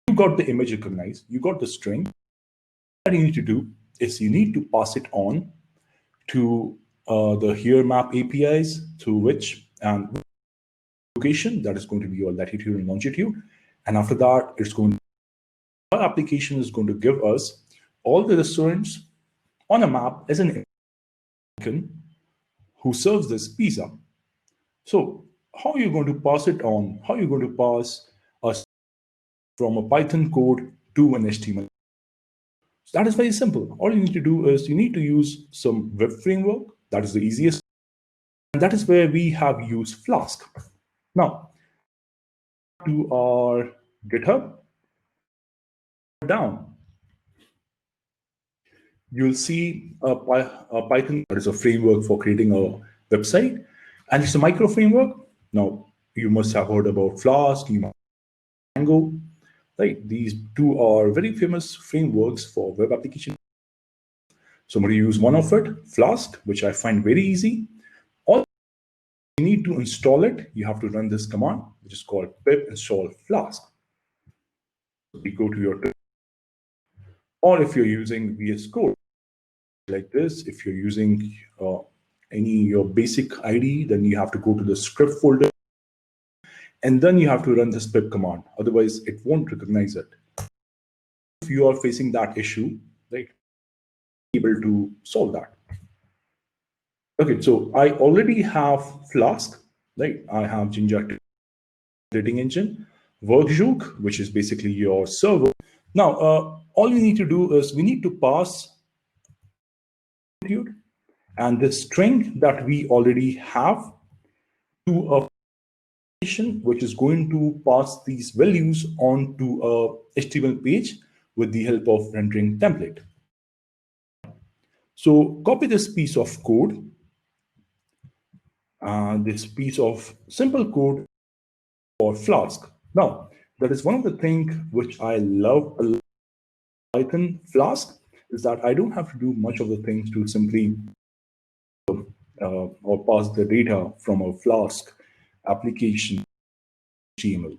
You got the image recognized, you got the string. What you need to do is you need to pass it on to the HERE map APIs, through which and location that is going to be your latitude and longitude. And after that, our application is going to give us all the restaurants on a map as an icon who serves this pizza. So how are you going to pass it on? How are you going to pass us from a Python code to an HTML? So that is very simple. All you need to do is you need to use some web framework. That is the easiest. And that is where we have used Flask. Now, to our GitHub, down, you'll see a Python, that is a framework for creating a website, and it's a micro framework. Now, you must have heard about Flask, you might have Django, right? These two are very famous frameworks for web application. So I'm going to use one of it, Flask, which I find very easy. All you need to install it, you have to run this command, which is called pip install Flask. You go to your, or if you're using VS Code like this, if you're using your basic IDE, then you have to go to the script folder, and then you have to run this pip command. Otherwise, it won't recognize it. If you are facing that issue, right, able to solve that. Okay, so I already have Flask, right? I have Jinja editing engine, Workjook, which is basically your server. Now, all you need to do is we need to pass and the string that we already have to a function which is going to pass these values onto a HTML page with the help of rendering template. So copy this piece of code, this piece of simple code for Flask. Now, that is one of the things which I love about Python Flask, is that I don't have to do much of the things to simply or pass the data from a Flask application HTML.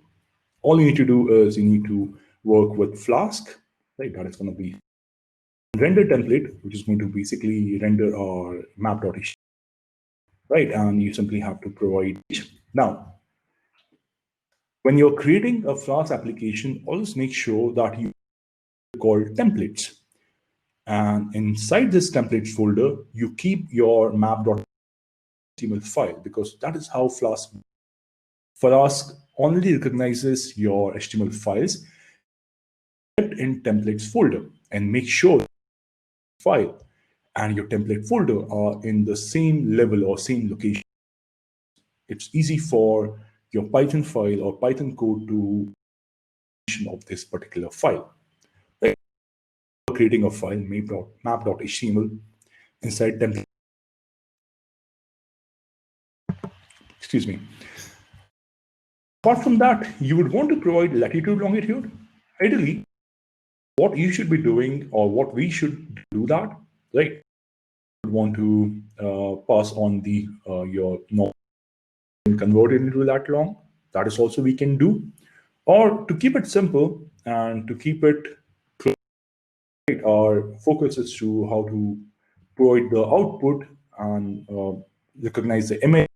All you need to do is you need to work with Flask, right? That is going to be render template, which is going to basically render our map.html, right? And you simply have to provide. Now, when you're creating a Flask application, always make sure that you call templates. And inside this template folder, you keep your map.html file, because that is how Flask only recognizes your HTML files in templates folder, and make sure file and your template folder are in the same level or same location. It's easy for your Python file or Python code to of this particular file. Right? Creating a file map.html inside template. Excuse me. Apart from that, you would want to provide latitude, longitude. Ideally, what you should be doing, or what we should do that, right? You want to pass on the your norm and convert it into lat long. That is also we can do. Or to keep it simple and to keep it close, right, our focus is to how to provide the output and recognize the image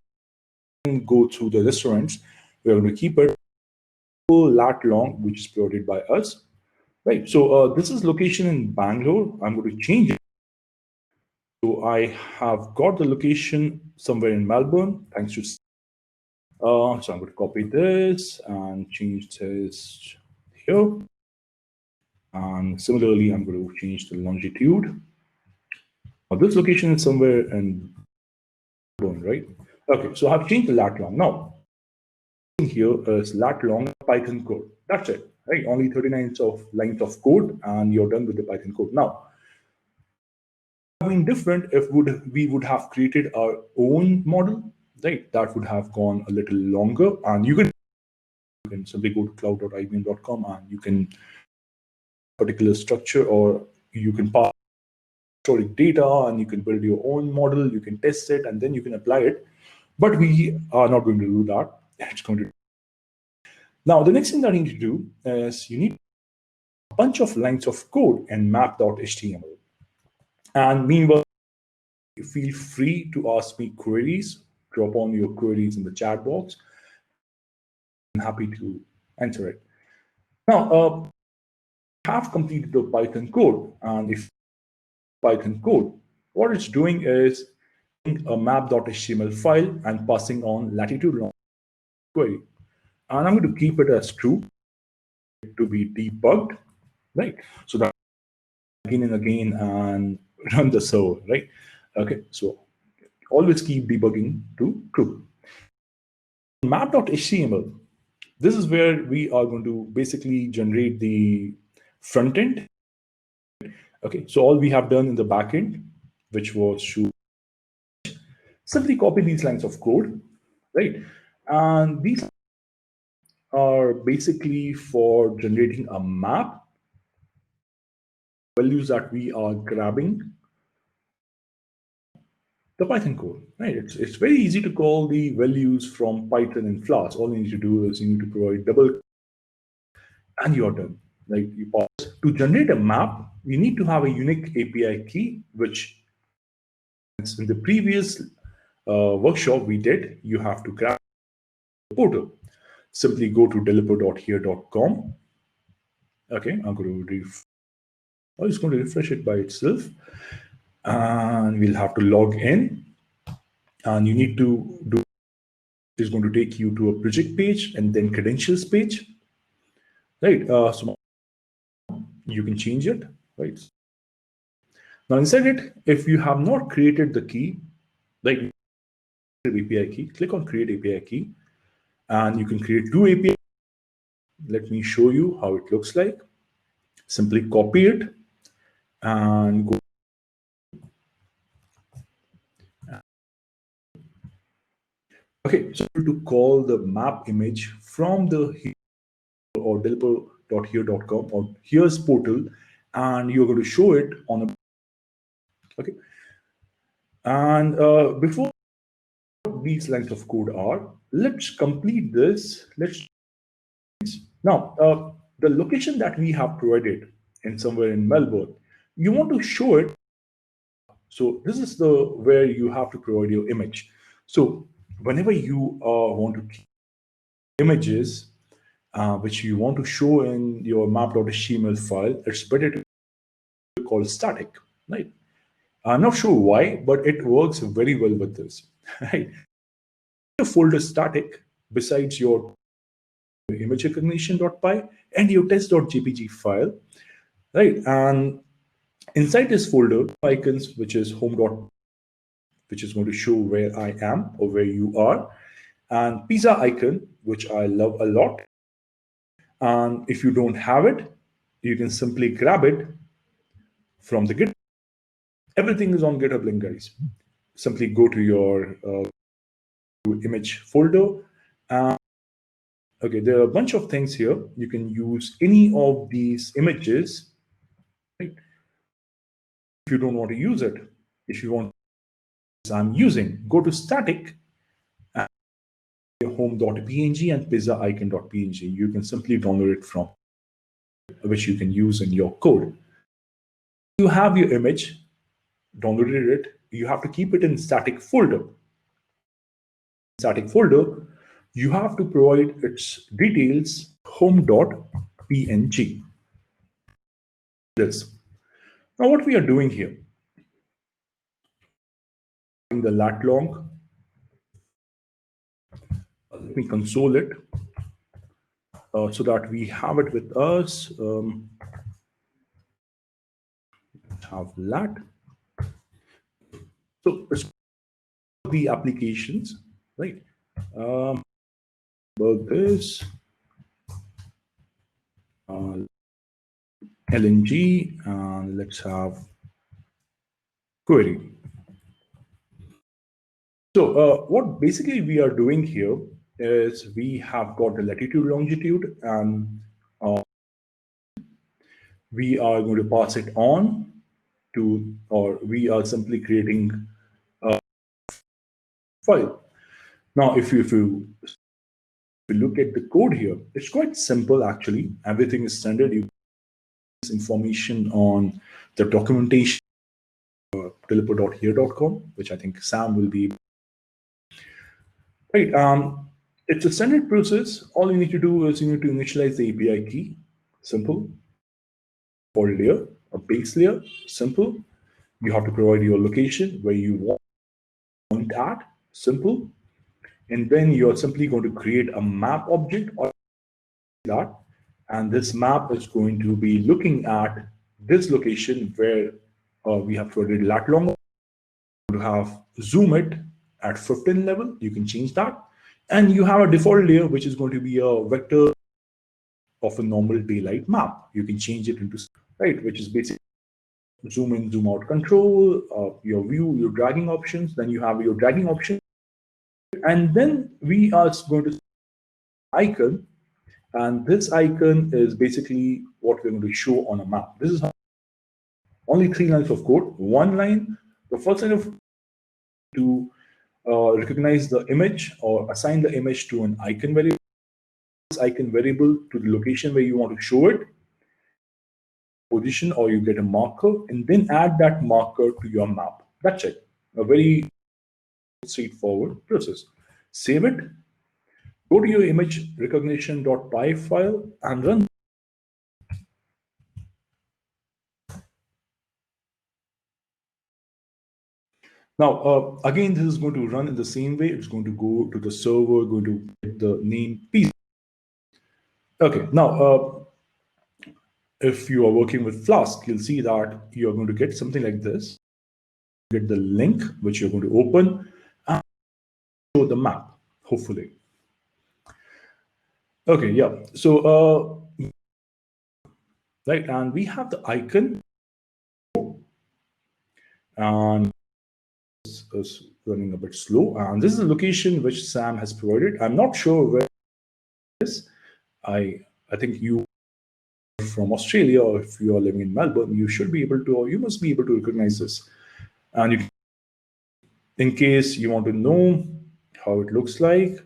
and go through the restaurants. We're going to keep it full lat long, which is provided by us. Right, so this is location in Bangalore. I'm going to change it. So I have got the location somewhere in Melbourne, thanks to. So I'm going to copy this and change this here. And similarly, I'm going to change the longitude. This location is somewhere in Melbourne, right? Okay, so I've changed the lat long. Now, here is lat long Python code. That's it, right? Only 39 lines of code, and you're done with the Python code. Now, been different if we would have created our own model, right? That would have gone a little longer, and you can simply go to cloud.ibm.com and you can particular structure, or you can pass historic data and you can build your own model, you can test it, and then you can apply it. But we are not going to do that. It's going to. Now, the next thing that you need to do is you need a bunch of lines of code in map.html. And meanwhile, feel free to ask me queries, drop on your queries in the chat box. I'm happy to answer it. Now, I have completed the Python code, and if Python code, what it's doing is a map.html file and passing on latitude long query. And I'm going to keep it as true to be debugged, right? So that again and again and run the server, right? Okay, so always keep debugging to true. Map.html, this is where we are going to basically generate the front end. Okay, so all we have done in the back end, which was to simply copy these lines of code, right? And these are basically for generating a map, values that we are grabbing the Python code, right? It's very easy to call the values from Python and Flask. All you need to do is you need to provide double and you're done. Like you pause. To generate a map, you need to have a unique API key, which in the previous workshop we did, you have to grab the portal. Simply go to developer.here.com. Okay, I'm going to it's going to refresh it by itself. And we'll have to log in. And you need to do, it's going to take you to a project page and then credentials page. Right, so you can change it, right? Now inside it, if you have not created the key, like API key, click on create API key, and you can create two API. Let me show you how it looks like. Simply copy it and go. Okay, so to call the map image from the or developer.here.com or here's portal, and you're going to show it on a. Okay, and before these lines of code are, let's complete this. Let's now the location that we have provided in somewhere in Melbourne, you want to show it. So this is the where you have to provide your image. So whenever you want to keep images which you want to show in your map.html file, it's better to call static, right? I'm not sure why, but it works very well with this, right? The folder static besides your image recognition.py and your test.jpg file, right? And inside this folder, icons, which is home. Which is going to show where I am or where you are, and pizza icon, which I love a lot. And if you don't have it, you can simply grab it from the GitHub. Everything is on GitHub link, guys. Simply go to your image folder. Okay, there are a bunch of things here. You can use any of these images right? If you don't want to use it, if you want, I'm using, go to static and home.png and pizza icon.png. You can simply download it from which you can use in your code. You have your image, downloaded it, you have to keep it in static folder. Static folder, you have to provide its details home.png. This. Now what we are doing here, in the lat long, let me console it so that we have it with us. Have lat. So it's the applications, right? About this LNG, and let's have query. So what basically we are doing here is we have got the latitude, longitude, and we are going to pass it on to, or we are simply creating a file. Now, if you look at the code here, it's quite simple actually. Everything is standard. You get information on the documentation developer.here.com, which I think Sam will be. Right. It's a standard process. All you need to do is you need to initialize the API key. Simple. For layer, a base layer. Simple. You have to provide your location where you want to point at. Simple. And then you're simply going to create a map object or that. And this map is going to be looking at this location where we have provided lat long. To have zoom it at 15 level, you can change that. And you have a default layer, which is going to be a vector of a normal daylight map. You can change it into, right, which is basically zoom in, zoom out control, your view, your dragging options. Then you have your dragging option. And then we are going to icon. And this icon is basically what we're going to show on a map. This is how only 3 lines of code. 1 line, the first line of to recognize the image or assign the image to an icon variable. This icon variable to the location where you want to show it, position, or you get a marker, and then add that marker to your map. That's it. A very straightforward process. Save it. Go to your image recognition.py file and run. Now, again, this is going to run in the same way. It's going to go to the server, going to get the name piece. Okay, now, if you are working with Flask, you'll see that you're going to get something like this. Get the link, which you're going to open, and show the map, hopefully. Okay, yeah. So, right, and we have the icon, and is running a bit slow. And this is the location which Sam has provided. I'm not sure where it is. I think you are from Australia, or if you are living in Melbourne, you should be able to, or you must be able to recognize this. And you, in case you want to know how it looks like,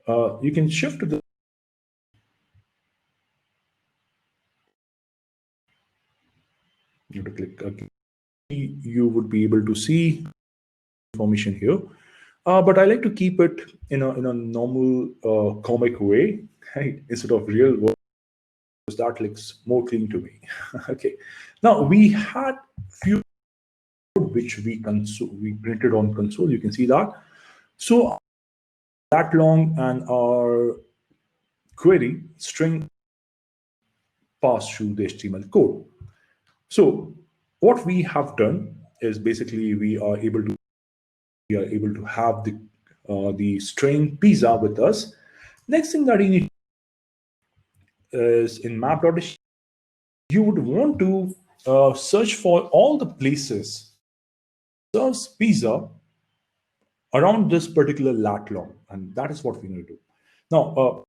you can shift to the you have to click again. You would be able to see information here, but I like to keep it in a normal comic way, right? Instead of real world, because that looks more clean to me. Okay, now we had few which we printed on console. You can see that. So that long and our query string passed through the HTML code. So what we have done is basically we are able to have the string pizza with us. Next thing that you need is in map.html, you would want to search for all the places serves pizza around this particular lat long, and that is what we're going to do. Now,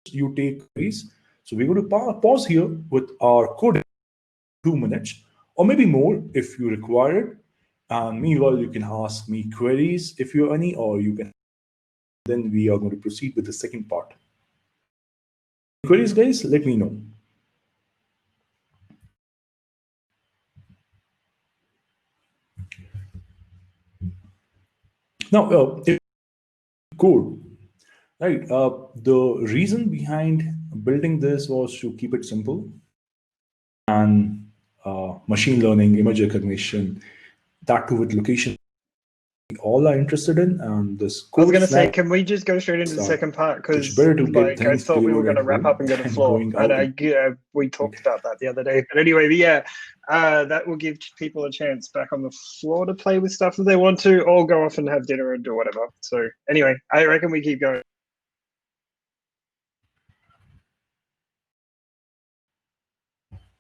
you take these. So we're going to pause here with our code. 2 minutes, or maybe more if you require it. And meanwhile, you can ask me queries if you have any, or you can. Then we are going to proceed with the second part. Queries, guys, let me know. Now, code, right? The reason behind building this was to keep it simple, and machine learning, image recognition, that too with location. We all are interested in, and this I was going to say, can we just go straight into the second part? Because it's better to get I thought we were going to wrap up and go to the floor, and we talked about that the other day. But anyway, yeah, that will give people a chance back on the floor to play with stuff if they want to, or go off and have dinner and do whatever. So anyway, I reckon we keep going.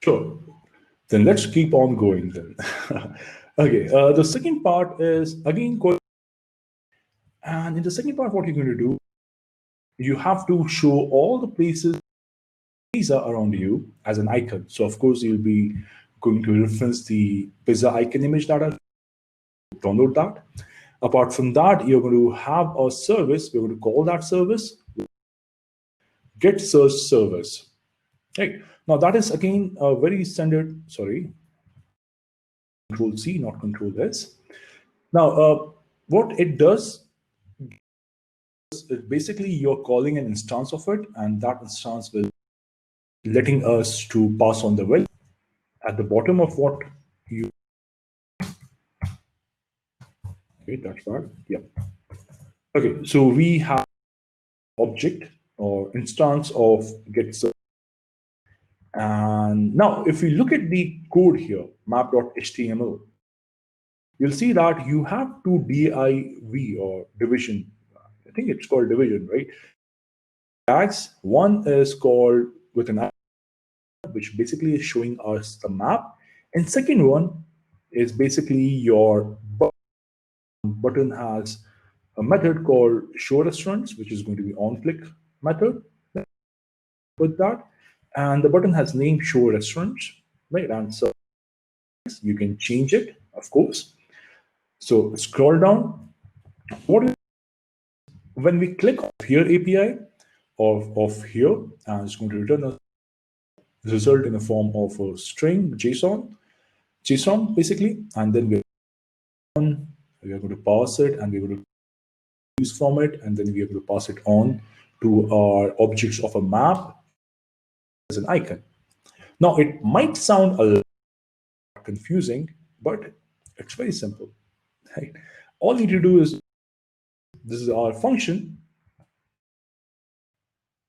Sure. Then let's keep on going then. Okay, the second part is again, and in the second part, what you're going to do, you have to show all the places pizza around you as an icon. So of course, you'll be going to reference the pizza icon image that I download that. Apart from that, you're going to have a service. We're going to call that service get search service. Right. Now that is again a very standard, sorry, Control C, not Control S. Now, what it does is basically you're calling an instance of it, and that instance will letting us to pass on the value at the bottom of what you. Okay, that's right. Yeah. Okay, so we have object or instance of get search. And now, if we look at the code here, map.html, you'll see that you have two div or division. I think it's called division, right? Tags. One is called with an which basically is showing us the map, and second one is basically your button has a method called show restaurants, which is going to be on click method with that, and the button has name show restaurants, right? And so you can change it, of course. So scroll down. When we click on here API of here, and it's going to return a result in the form of a string JSON basically, and then we are going to pass it, and we're going to use format, and then we are going to pass it on to our objects of a map as an icon. Now it might sound a little confusing, but it's very simple. Right? All you need to do is, this is our function.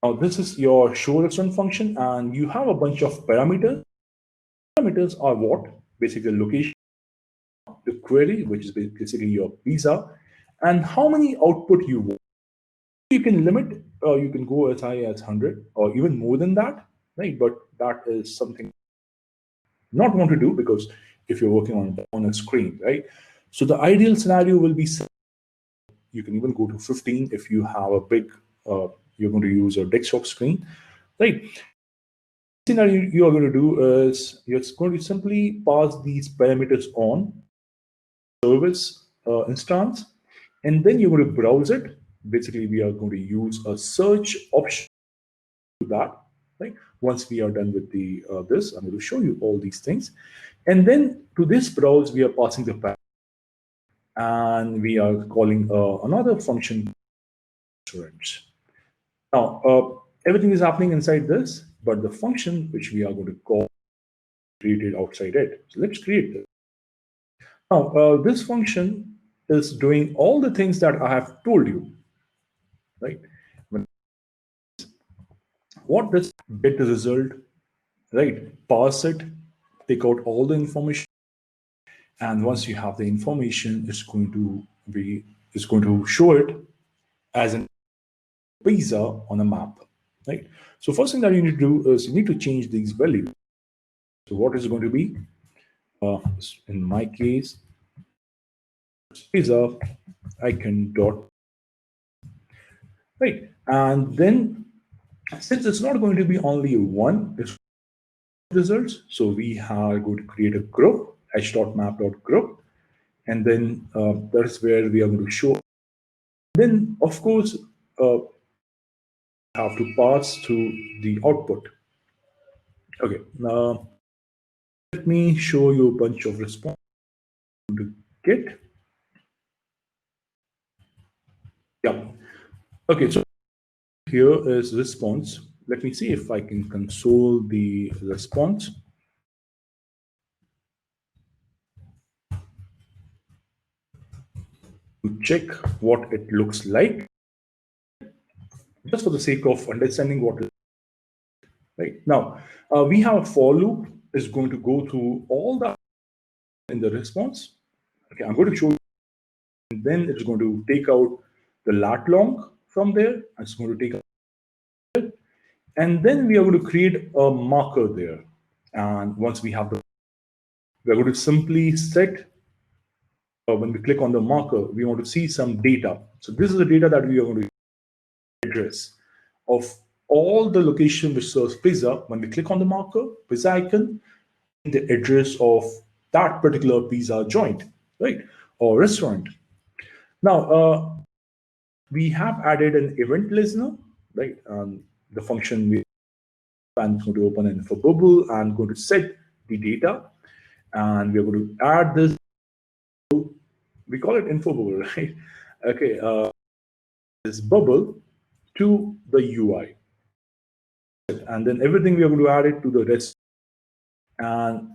Now this is your show restaurant function, and you have a bunch of parameters. Parameters are what? Basically location, the query, which is basically your pizza, and how many output you want. You can limit, you can go as high as 100 or even more than that, right? But that is something not want to do, because if you're working on a screen, right? So the ideal scenario will be, you can even go to 15 if you have a big, you're going to use a desktop screen, right? The scenario you are going to do is you're going to simply pass these parameters on service instance, and then you're going to browse it. Basically, we are going to use a search option to that. Right? Once we are done with the this, I'm going to show you all these things, and then to this browse we are passing the parameter, and we are calling another function. Now everything is happening inside this, but the function which we are going to call created outside it. So let's create this. Now this function is doing all the things that I have told you, right? What does get the result, right? Parse it, take out all the information, and once you have the information, it's going to show it as a pizza on a map, right? So first thing that you need to do is you need to change these values. So what is it going to be? In my case, pizza icon dot, right? And then since it's not going to be only one, it's results. So we are going to create a group, h.map.group, and then that's where we are going to show. Then, of course, have to pass through the output. Okay, now let me show you a bunch of responses to get. Yeah. Okay, so here is response. Let me see if I can console the response. To check what it looks like, just for the sake of understanding what. Right now, we have a for loop is going to go through all the in the response. Okay, I'm going to show you, and then it's going to take out the lat long from there. And it's going to take out it, and then we are going to create a marker there. And once we have the, we're going to simply set. When we click on the marker, we want to see some data. So this is the data that we are going to address of all the location which serves pizza. When we click on the marker, pizza icon, the address of that particular pizza joint, right, or restaurant. Now, we have added an event listener, right? The function we are going to open an info bubble and going to set the data, and we are going to add this. We call it info bubble, right? Okay, this bubble to the UI, and then everything we are going to add it to the rest. And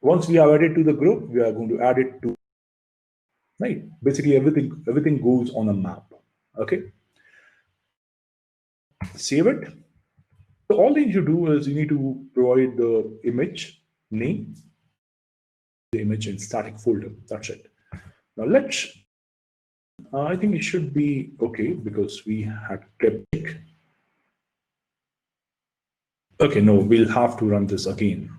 once we have added to the group, we are going to add it to, right? Basically, everything goes on a map. Okay. Save it. So all you need to do is you need to provide the image name, the image in static folder. That's it. Now let's. I think it should be okay because we had kept. Okay, no, we'll have to run this again.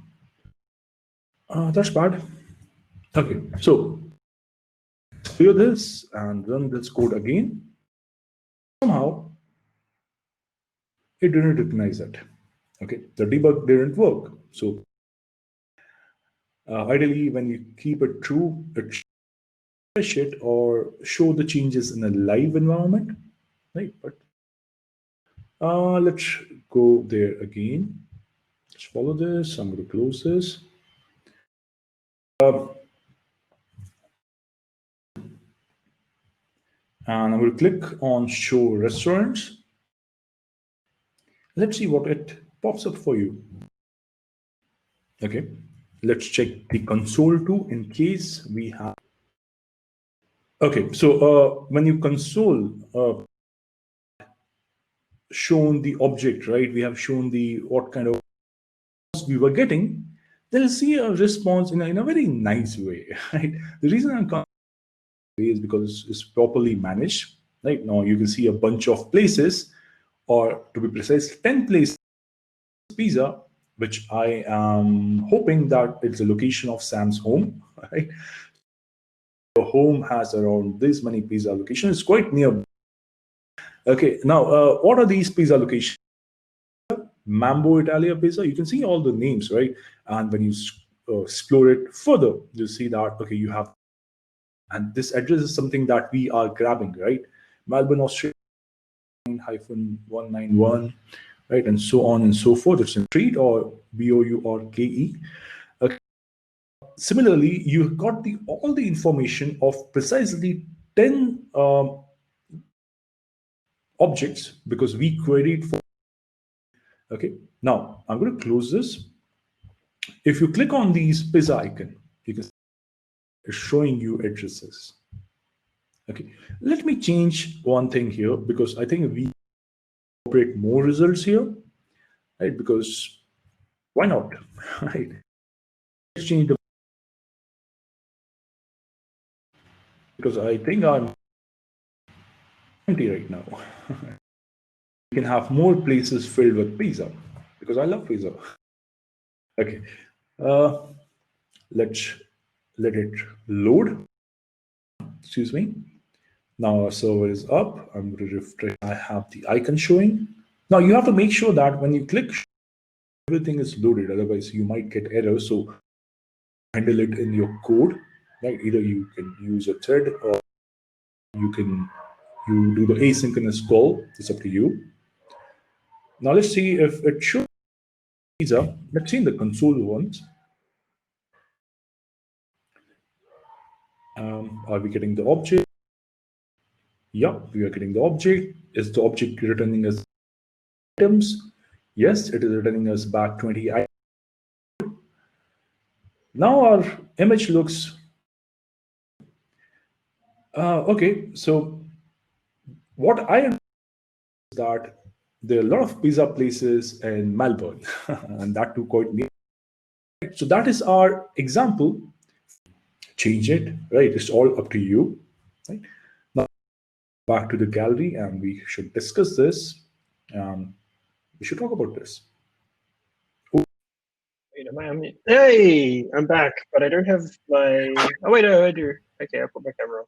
That's bad. Okay, so clear this and run this code again. Somehow it didn't recognize it. Okay, the debug didn't work. So ideally, when you keep it true, it refresh it or show the changes in a live environment, right? But let's go there again. Let's follow this. I'm going to close this. And I'm going to click on show restaurants. Let's see what it pops up for you. Okay, let's check the console too in case we have. Okay, so when you console shown the object, right? We have shown the what kind of we were getting. They'll see a response in a very nice way, right? The reason I'm is because it's properly managed. Right now, you can see a bunch of places, or to be precise, 10 places pizza, which I am hoping that it's the location of Sam's home. Right? The home has around this many pizza locations. It's quite near. Okay, now what are these pizza locations? Mambo Italia Pizza. You can see all the names, right? And when you explore it further, you'll see that okay, you have. And this address is something that we are grabbing, right? Melbourne, Australia, -191, right? And so on and so forth. It's in street or BOU or KE. Okay. Similarly, you got all the information of precisely 10 objects because we queried for. Okay. Now, I'm going to close this. If you click on these pizza icon, you can see it's showing you addresses. Okay, let me change one thing here because I think we incorporate more results here, right? Because why not, right? Let's change the because I think I'm empty right now. We can have more places filled with pizza because I love pizza. Okay, let's let it load. Excuse me. Now our server is up. I'm going to refresh. I have the icon showing. Now you have to make sure that when you click everything is loaded. Otherwise, you might get errors. So handle it in your code, right? Either you can use a thread or you do the asynchronous call. It's up to you. Now let's see if it shows these up. Let's see in the console ones. Are we getting the object? Yeah, we are getting the object. Is the object returning us items? Yes, it is returning us back 20 items. Now our image looks okay. So what I understand is that there are a lot of pizza places in Melbourne, and that too quite near. So that is our example. Change it, right? It's all up to you, right? Now back to the gallery, and we should discuss this. We should talk about this. Wait, am I on mute? Hey, I'm back, but I don't have my. Oh wait, no, I do. Okay, I'll put my camera on.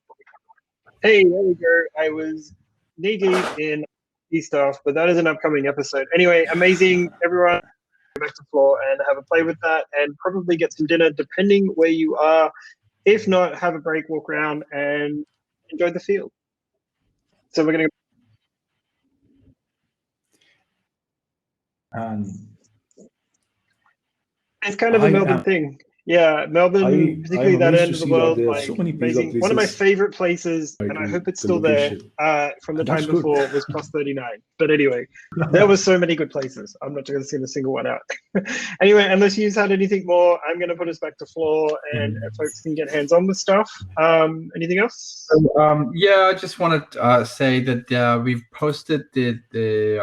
Hey, there we go. I was knee deep in stuff, but that is an upcoming episode. Anyway, amazing, everyone. Go back to the floor and have a play with that, and probably get some dinner, depending where you are. If not, have a break, walk around, and enjoy the field. So we're gonna. It's kind of a Melbourne thing. Yeah, Melbourne, particularly that end of the world, like so many amazing. One of my favorite places, and I hope it's still there from the time before, was Plus 39. But anyway, there were so many good places. I'm not going to sing a single one out. Anyway, unless you've had anything more, I'm going to put us back to floor, and folks can get hands-on with stuff. Anything else? Yeah, I just want to say that we've posted the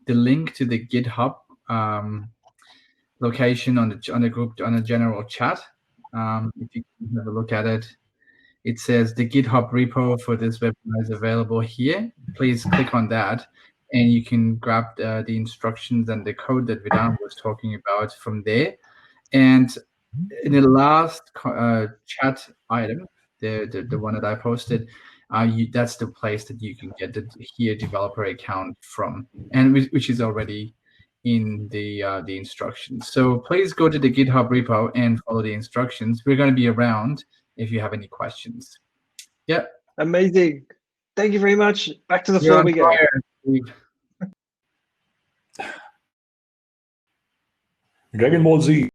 link to the GitHub location on the group, on the general chat. If you can have a look at it, it says the GitHub repo for this webinar is available here. Please click on that, and you can grab the instructions and the code that Vedant was talking about from there. And in the last chat item, the one that I posted, that's the place that you can get the HERE developer account from, and which is already in the instructions. So please go to the GitHub repo and follow the instructions. We're going to be around if you have any questions. Yeah. Amazing. Thank you very much. Back to the floor we go. Dragon Ball Z.